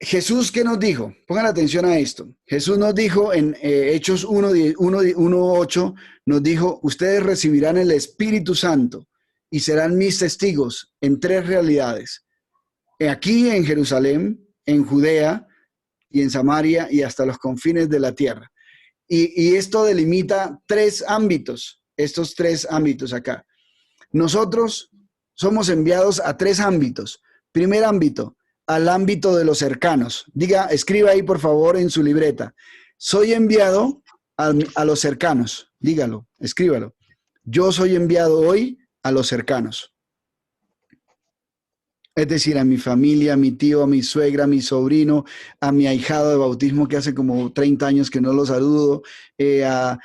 Speaker 1: Jesús, ¿qué nos dijo? Pongan atención a esto. Jesús nos dijo en Hechos 1:8, nos dijo, ustedes recibirán el Espíritu Santo y serán mis testigos en 3 realidades. Aquí en Jerusalén, en Judea y en Samaria y hasta los confines de la tierra. Y esto delimita 3 ámbitos, estos 3 ámbitos acá. Nosotros somos enviados a 3 ámbitos. Primer ámbito, al ámbito de los cercanos. Escriba ahí por favor en su libreta. Soy enviado a los cercanos. Dígalo, escríbalo. Yo soy enviado hoy a los cercanos. Es decir, a mi familia, a mi tío, a mi suegra, a mi sobrino, a mi ahijado de bautismo que hace como 30 años que no lo saludo, a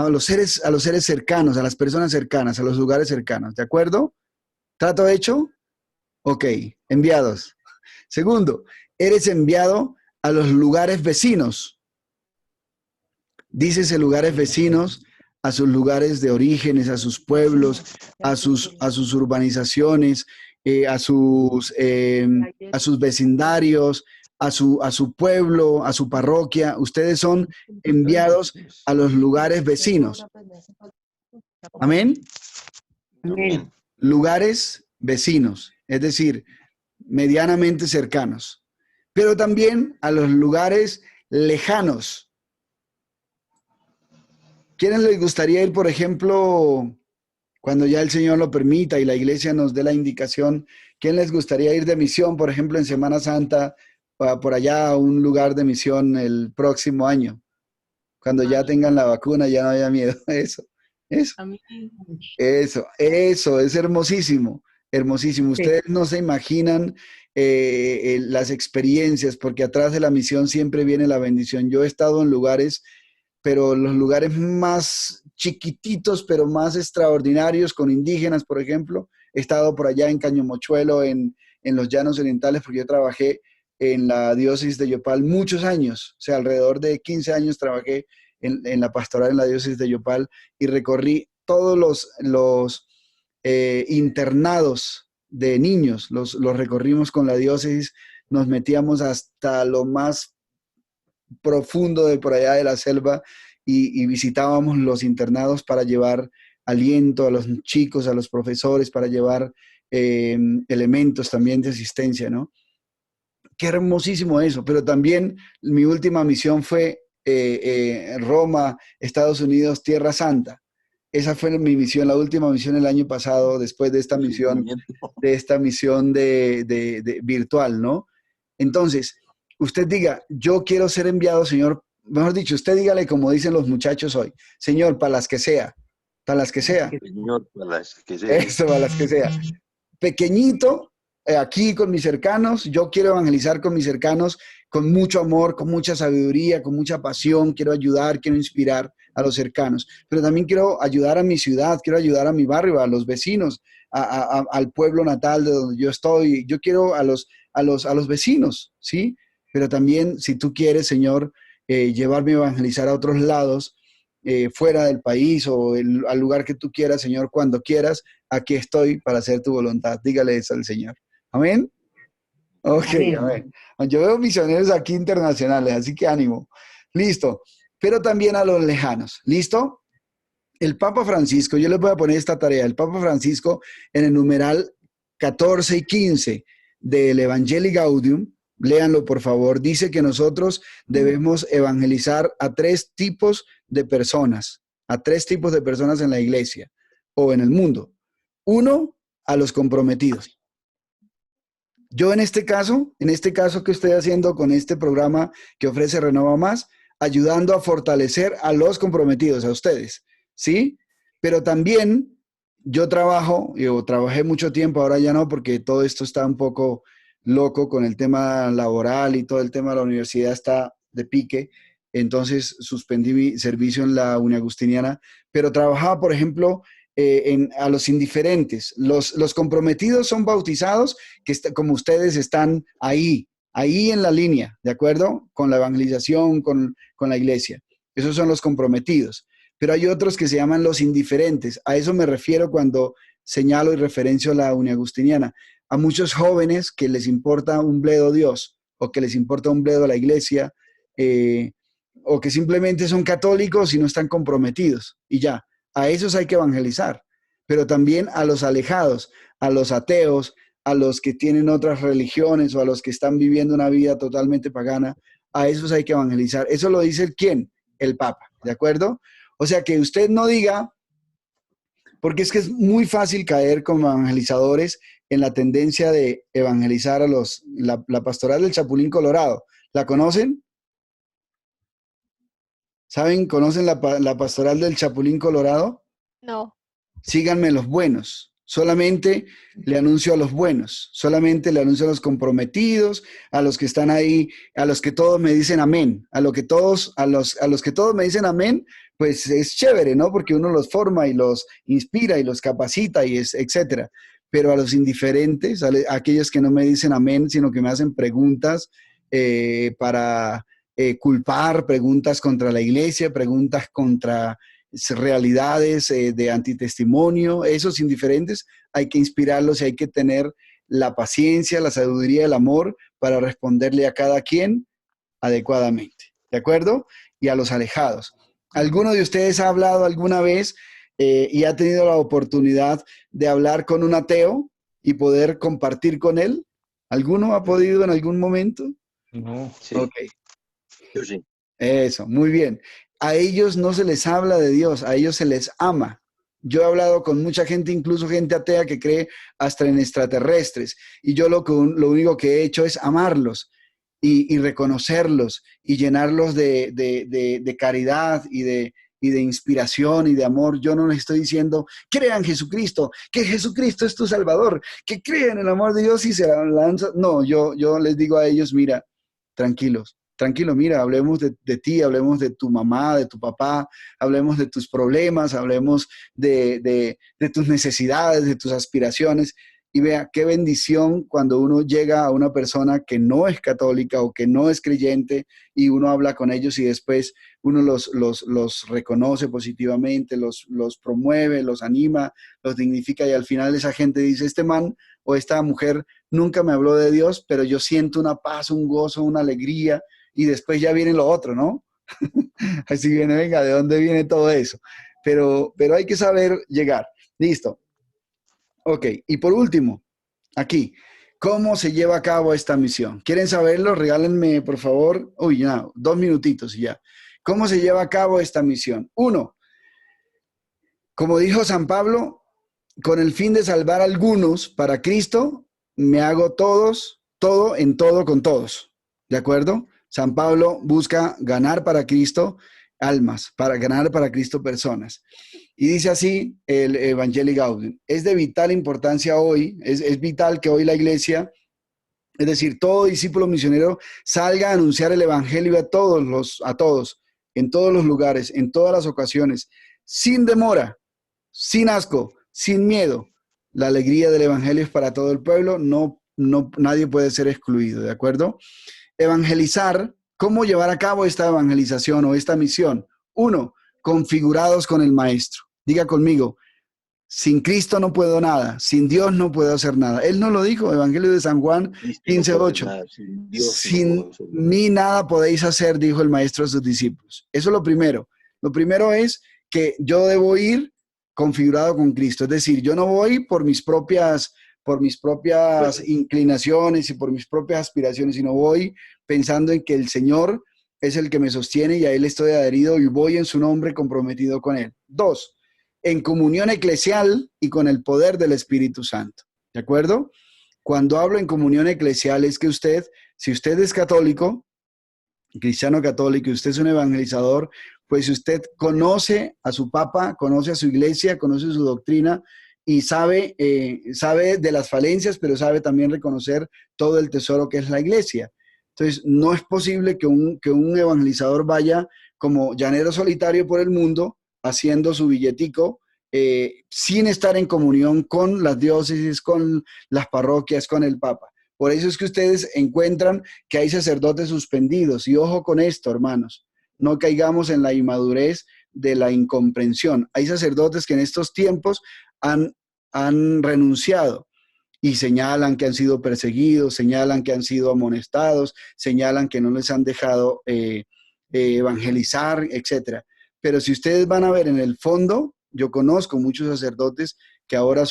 Speaker 1: los seres cercanos, a las personas cercanas, a los lugares cercanos. ¿De acuerdo? ¿Trato hecho? Ok, enviados. Segundo, eres enviado a los lugares vecinos. Dícese lugares vecinos, a sus lugares de orígenes, a sus pueblos, a sus urbanizaciones, a sus vecindarios, a su pueblo, a su parroquia. Ustedes son enviados a los lugares vecinos. ¿Amén?
Speaker 11: Amén.
Speaker 1: Lugares vecinos, es decir, medianamente cercanos, pero también a los lugares lejanos. ¿Quiénes les gustaría ir, por ejemplo, cuando ya el Señor lo permita y la iglesia nos dé la indicación, quién les gustaría ir de misión, por ejemplo, en Semana Santa, por allá a un lugar de misión el próximo año? Cuando ya tengan la vacuna, ya no haya miedo. Eso es hermosísimo. Hermosísimo. Ustedes no se imaginan las experiencias, porque atrás de la misión siempre viene la bendición. Yo he estado en lugares, pero los lugares más chiquititos, pero más extraordinarios, con indígenas, por ejemplo. He estado por allá en Caño Mochuelo, en los Llanos Orientales, porque yo trabajé en la diócesis de Yopal muchos años. O sea, alrededor de 15 años trabajé en la pastoral en la diócesis de Yopal y recorrí todos los internados de niños, los recorrimos con la diócesis, nos metíamos hasta lo más profundo de por allá de la selva y visitábamos los internados para llevar aliento a los chicos, a los profesores, para llevar elementos también de asistencia, ¿no? Qué hermosísimo eso, pero también mi última misión fue Roma, Estados Unidos, Tierra Santa. Esa fue mi misión, la última misión el año pasado, después de esta misión, de virtual, ¿no? Entonces, usted diga, yo quiero ser enviado, Señor, mejor dicho, usted dígale como dicen los muchachos hoy, Señor, para las que sea, para las que sea.
Speaker 8: Señor, para las que sea.
Speaker 1: Eso, para las que sea. Pequeñito, aquí con mis cercanos, yo quiero evangelizar con mis cercanos, con mucho amor, con mucha sabiduría, con mucha pasión, quiero ayudar, quiero inspirar a los cercanos, pero también quiero ayudar a mi ciudad, quiero ayudar a mi barrio, a los vecinos, al pueblo natal de donde yo estoy. Yo quiero a los vecinos, ¿sí? Pero también, si tú quieres, Señor, llevarme a evangelizar a otros lados, fuera del país o al lugar que tú quieras, Señor, cuando quieras, aquí estoy para hacer tu voluntad. Dígale eso al Señor. Amén. Ok,
Speaker 4: Amén.
Speaker 1: amén. Yo veo misioneros aquí internacionales, así que ánimo. Listo. Pero también a los lejanos. ¿Listo? El Papa Francisco, yo les voy a poner esta tarea. El Papa Francisco, en el numeral 14 y 15 del Evangelii Gaudium, léanlo por favor, dice que nosotros debemos evangelizar a tres tipos de personas en la iglesia o en el mundo. Uno, a los comprometidos. Yo en este caso que estoy haciendo con este programa que ofrece Renova Más, ayudando a fortalecer a los comprometidos, a ustedes, ¿sí? Pero también yo trabajé mucho tiempo, ahora ya no, porque todo esto está un poco loco con el tema laboral y todo el tema de la universidad está de pique, entonces suspendí mi servicio en la Uniagustiniana, pero trabajaba, por ejemplo, a los indiferentes. Los comprometidos son bautizados, como ustedes están ahí en la línea, ¿de acuerdo? Con la evangelización, con la iglesia. Esos son los comprometidos. Pero hay otros que se llaman los indiferentes. A eso me refiero cuando señalo y referencio a la Uniagustiniana. A muchos jóvenes que les importa un bledo Dios, o que les importa un bledo la iglesia, o que simplemente son católicos y no están comprometidos. Y ya, a esos hay que evangelizar. Pero también a los alejados, a los ateos, a los que tienen otras religiones o a los que están viviendo una vida totalmente pagana, a esos hay que evangelizar. Eso lo dice ¿quién? El Papa, ¿de acuerdo? O sea, que usted no diga, porque es que es muy fácil caer como evangelizadores en la tendencia de evangelizar a la pastoral del Chapulín Colorado. ¿La conocen? ¿Saben? ¿Conocen la pastoral del Chapulín Colorado?
Speaker 6: No.
Speaker 1: Síganme los buenos. Solamente le anuncio a los buenos, solamente le anuncio a los comprometidos, a los que están ahí, a los que todos me dicen amén, a los que todos me dicen amén, pues es chévere, ¿no? Porque uno los forma y los inspira y los capacita y etcétera. Pero a los indiferentes, a aquellos que no me dicen amén, sino que me hacen preguntas para culpar, preguntas contra la iglesia, preguntas contra realidades de antitestimonio, esos indiferentes hay que inspirarlos y hay que tener la paciencia, la sabiduría, el amor para responderle a cada quien adecuadamente, ¿de acuerdo? Y a los alejados. ¿Alguno de ustedes ha hablado alguna vez y ha tenido la oportunidad de hablar con un ateo y poder compartir con él? ¿Alguno ha podido en algún momento?
Speaker 14: No, sí.
Speaker 1: Ok.
Speaker 8: Yo sí.
Speaker 1: Eso, muy bien. A ellos no se les habla de Dios, a ellos se les ama. Yo he hablado con mucha gente, incluso gente atea que cree hasta en extraterrestres, y yo lo único que he hecho es amarlos y reconocerlos y llenarlos de caridad y de inspiración y de amor. Yo no les estoy diciendo, crean en Jesucristo, que Jesucristo es tu Salvador, que crean en el amor de Dios y se lanzan. No, yo les digo a ellos, mira, tranquilos. Tranquilo, mira, hablemos de ti, hablemos de tu mamá, de tu papá, hablemos de tus problemas, hablemos de tus necesidades, de tus aspiraciones. Y vea, qué bendición cuando uno llega a una persona que no es católica o que no es creyente y uno habla con ellos y después uno los reconoce positivamente, los promueve, los anima, los dignifica y al final esa gente dice, este man o esta mujer nunca me habló de Dios, pero yo siento una paz, un gozo, una alegría. Y después ya viene lo otro, ¿no? Así viene, venga, ¿de dónde viene todo eso? Pero hay que saber llegar. Listo. Ok, y por último, aquí, ¿cómo se lleva a cabo esta misión? ¿Quieren saberlo? Regálenme, por favor. Uy, ya, 2 minutitos y ya. ¿Cómo se lleva a cabo esta misión? 1, como dijo San Pablo, con el fin de salvar a algunos para Cristo, me hago todo en todo con todos. ¿De acuerdo? San Pablo busca ganar para Cristo almas, para ganar para Cristo personas. Y dice así el Evangelii Gaudium. Es de vital importancia hoy, es vital que hoy la iglesia, es decir, todo discípulo misionero salga a anunciar el Evangelio a todos, en todos los lugares, en todas las ocasiones, sin demora, sin asco, sin miedo. La alegría del Evangelio es para todo el pueblo, nadie puede ser excluido, ¿de acuerdo? Evangelizar, ¿cómo llevar a cabo esta evangelización o esta misión? 1, configurados con el Maestro. Diga conmigo, Sin Cristo no puedo nada, sin Dios no puedo hacer nada. Él nos lo dijo, Evangelio de San Juan 15:8. Sin mí nada podéis hacer, dijo el maestro a sus discípulos. Eso es lo primero. Lo primero es que yo debo ir configurado con Cristo. Es decir, yo no voy por mis propias inclinaciones y por mis propias aspiraciones, sino voy pensando en que el Señor es el que me sostiene y a Él estoy adherido y voy en su nombre comprometido con Él. 2, en comunión eclesial y con el poder del Espíritu Santo. ¿De acuerdo? Cuando hablo en comunión eclesial es que usted, si usted es católico, cristiano católico, y usted es un evangelizador, pues usted conoce a su papa, conoce a su iglesia, conoce su doctrina y sabe de las falencias, pero sabe también reconocer todo el tesoro que es la iglesia. Entonces, no es posible que un evangelizador vaya como llanero solitario por el mundo, haciendo su billetico, sin estar en comunión con las diócesis, con las parroquias, con el Papa. Por eso es que ustedes encuentran que hay sacerdotes suspendidos. Y ojo con esto, hermanos, no caigamos en la inmadurez de la incomprensión. Hay sacerdotes que en estos tiempos han renunciado y señalan que han sido perseguidos, señalan que han sido amonestados, señalan que no les han dejado evangelizar, etc. Pero si ustedes van a ver en el fondo, yo conozco muchos sacerdotes que ahora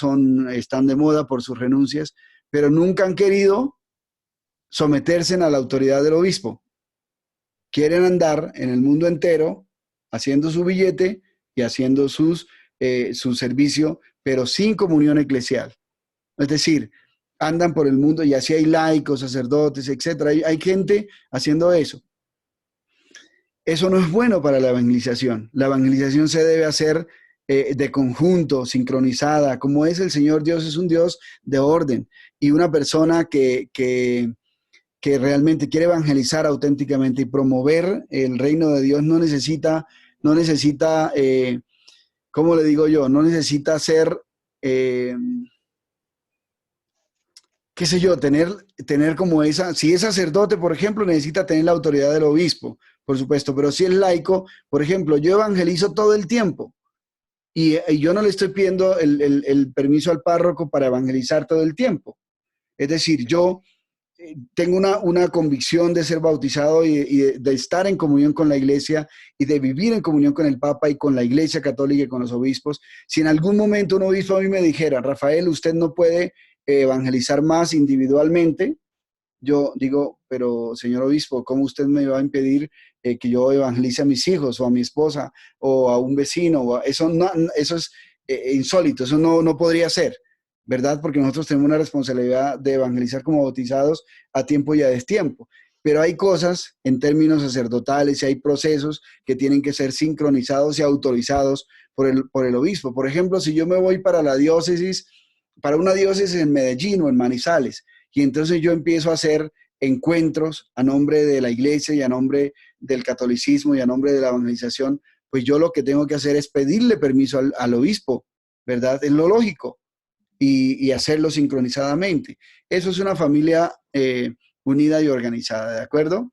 Speaker 1: están de moda por sus renuncias, pero nunca han querido someterse a la autoridad del obispo. Quieren andar en el mundo entero haciendo su billete y haciendo su servicio, pero sin comunión eclesial. Es decir, andan por el mundo y así hay laicos, sacerdotes, etc. Hay gente haciendo eso. Eso no es bueno para la evangelización. La evangelización se debe hacer de conjunto, sincronizada. Como es el Señor Dios, es un Dios de orden. Y una persona que realmente quiere evangelizar auténticamente y promover el reino de Dios no necesita, ¿cómo le digo yo? No necesita ser, qué sé yo, tener como esa, si es sacerdote, por ejemplo, necesita tener la autoridad del obispo, por supuesto, pero si es laico, por ejemplo, yo evangelizo todo el tiempo y yo no le estoy pidiendo el permiso al párroco para evangelizar todo el tiempo. Es decir, yo tengo una convicción de ser bautizado y de estar en comunión con la iglesia y de vivir en comunión con el Papa y con la iglesia católica y con los obispos. Si en algún momento un obispo a mí me dijera, Rafael, usted no puede evangelizar más individualmente, yo digo, pero señor obispo, ¿cómo usted me va a impedir que yo evangelice a mis hijos o a mi esposa o a un vecino? Eso es insólito, eso no podría ser, ¿verdad? Porque nosotros tenemos una responsabilidad de evangelizar como bautizados a tiempo y a destiempo. Pero hay cosas en términos sacerdotales y hay procesos que tienen que ser sincronizados y autorizados por el obispo. Por ejemplo, si yo me voy para una diócesis en Medellín o en Manizales, y entonces yo empiezo a hacer encuentros a nombre de la iglesia y a nombre del catolicismo y a nombre de la evangelización, pues yo lo que tengo que hacer es pedirle permiso al obispo, ¿verdad? Es lo lógico. Y hacerlo sincronizadamente. Eso es una familia unida y organizada, ¿de acuerdo?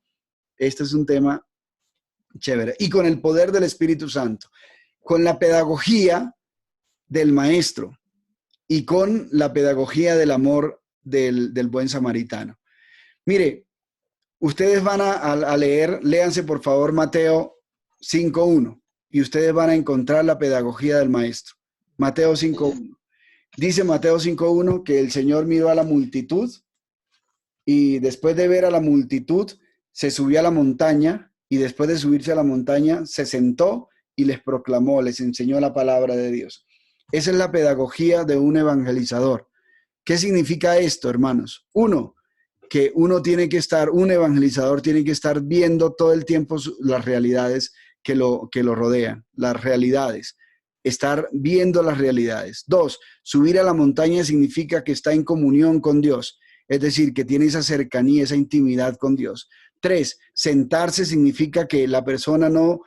Speaker 1: Este es un tema chévere. Y con el poder del Espíritu Santo, con la pedagogía del maestro y con la pedagogía del amor del buen samaritano. Mire, ustedes van a leer, léanse por favor Mateo 5:1 y ustedes van a encontrar la pedagogía del maestro. Mateo 5:1. Dice Mateo 5:1 que el Señor miró a la multitud y después de ver a la multitud se subió a la montaña y después de subirse a la montaña se sentó y les proclamó, les enseñó la palabra de Dios. Esa es la pedagogía de un evangelizador. ¿Qué significa esto, hermanos? Uno, que un evangelizador tiene que estar viendo todo el tiempo las realidades que lo rodean, las realidades. Estar viendo las realidades. 2, subir a la montaña significa que está en comunión con Dios, es decir, que tiene esa cercanía, esa intimidad con Dios. 3, sentarse significa que la persona no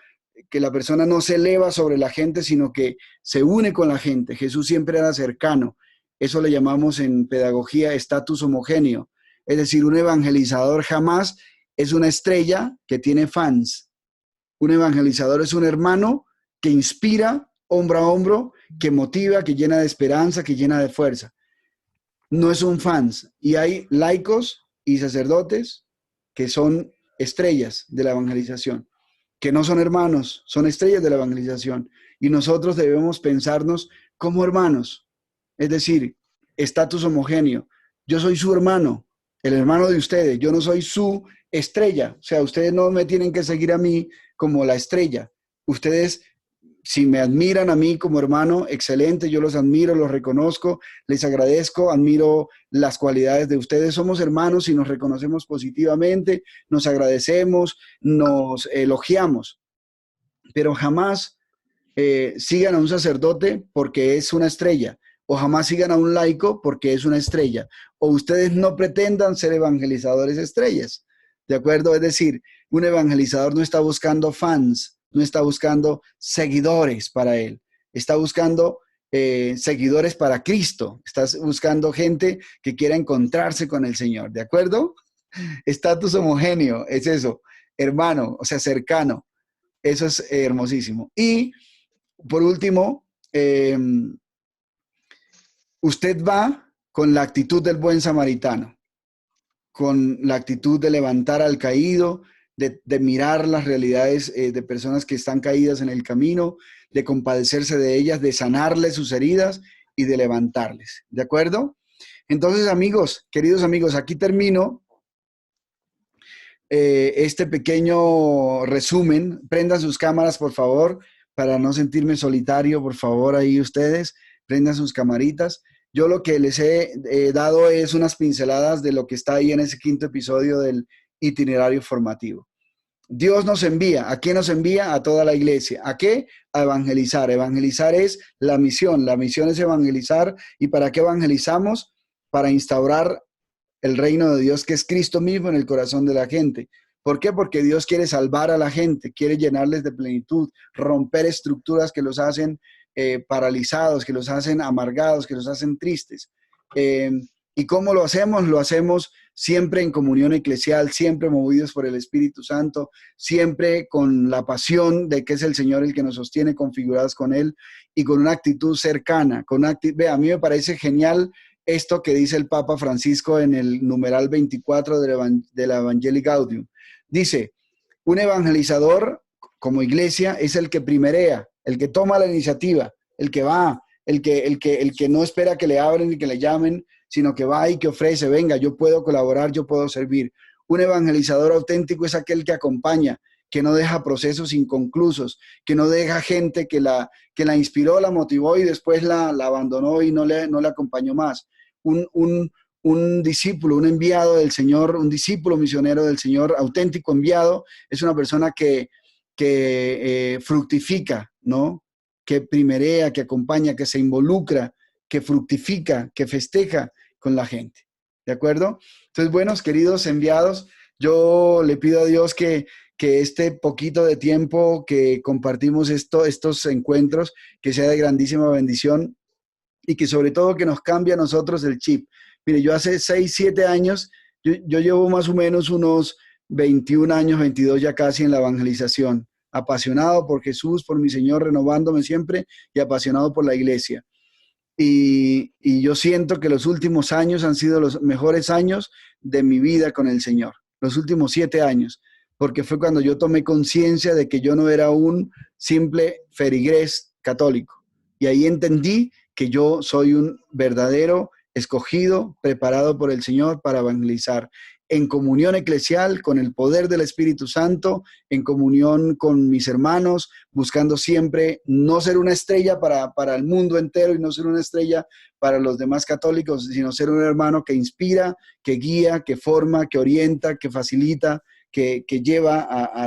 Speaker 1: se eleva sobre la gente, sino que se une con la gente. Jesús siempre era cercano. Eso le llamamos en pedagogía estatus homogéneo. Es decir, un evangelizador jamás es una estrella que tiene fans. Un evangelizador es un hermano que inspira hombro a hombro que motiva, que llena de esperanza, que llena de fuerza. No es un fans. Y hay laicos y sacerdotes que son estrellas de la evangelización, que no son hermanos, son estrellas de la evangelización. Y nosotros debemos pensarnos como hermanos, es decir, estatus homogéneo. Yo soy su hermano, el hermano de ustedes, yo no soy su estrella. O sea, ustedes no me tienen que seguir a mí como la estrella. Ustedes, si me admiran a mí como hermano, excelente, yo los admiro, los reconozco, les agradezco, admiro las cualidades de ustedes. Somos hermanos y nos reconocemos positivamente, nos agradecemos, nos elogiamos, pero jamás sigan a un sacerdote porque es una estrella, o jamás sigan a un laico porque es una estrella, o ustedes no pretendan ser evangelizadores estrellas, ¿de acuerdo? Es decir, un evangelizador no está buscando fans, no está buscando seguidores para él, está buscando seguidores para Cristo, está buscando gente que quiera encontrarse con el Señor, ¿de acuerdo? Estatus homogéneo, es eso, hermano, o sea, cercano, eso es hermosísimo. Y por último, usted va con la actitud del buen samaritano, con la actitud de levantar al caído, de mirar las realidades de personas que están caídas en el camino, de compadecerse de ellas, de sanarles sus heridas y de levantarles. ¿De acuerdo? Entonces, amigos, queridos amigos, aquí termino este pequeño resumen. Prendan sus cámaras, por favor, para no sentirme solitario, por favor, ahí ustedes, prendan sus camaritas. Yo lo que les he dado es unas pinceladas de lo que está ahí en ese 5º episodio del itinerario formativo. Dios nos envía. ¿A quién nos envía? A toda la iglesia. ¿A qué? A evangelizar. Evangelizar es la misión. La misión es evangelizar. ¿Y para qué evangelizamos? Para instaurar el reino de Dios, que es Cristo mismo, en el corazón de la gente. ¿Por qué? Porque Dios quiere salvar a la gente, quiere llenarles de plenitud, romper estructuras que los hacen paralizados, que los hacen amargados, que los hacen tristes. ¿Y cómo lo hacemos? Lo hacemos siempre en comunión eclesial, siempre movidos por el Espíritu Santo, siempre con la pasión de que es el Señor el que nos sostiene, configurados con Él, y con una actitud cercana. Ve, a mí me parece genial esto que dice el Papa Francisco en el numeral 24 de la Evangelii Gaudium. Dice, un evangelizador como iglesia es el que primerea, el que toma la iniciativa, el que va, el que no espera que le abren y que le llamen, sino que va y que ofrece, venga, yo puedo colaborar, yo puedo servir. Un evangelizador auténtico es aquel que acompaña, que no deja procesos inconclusos, que no deja gente que la inspiró, la motivó y después la abandonó y no le acompañó más. Un discípulo, un enviado del Señor, un discípulo misionero del Señor, auténtico enviado, es una persona que fructifica, ¿no? Que primerea, que acompaña, que se involucra, que fructifica, que festeja con la gente. ¿De acuerdo? Entonces, buenos, queridos enviados, yo le pido a Dios que este poquito de tiempo que compartimos estos encuentros, que sea de grandísima bendición y que sobre todo que nos cambie a nosotros el chip. Mire, yo hace 6, 7 años, yo llevo más o menos unos 21 años, 22 ya casi en la evangelización, apasionado por Jesús, por mi Señor, renovándome siempre y apasionado por la iglesia. Y yo siento que los últimos años han sido los mejores años de mi vida con el Señor, los últimos 7 años, porque fue cuando yo tomé conciencia de que yo no era un simple ferigrés católico. Y ahí entendí que yo soy un verdadero escogido, preparado por el Señor para evangelizar, en comunión eclesial, con el poder del Espíritu Santo, en comunión con mis hermanos, buscando siempre no ser una estrella para el mundo entero y no ser una estrella para los demás católicos, sino ser un hermano que inspira, que guía, que forma, que orienta, que facilita, que lleva a la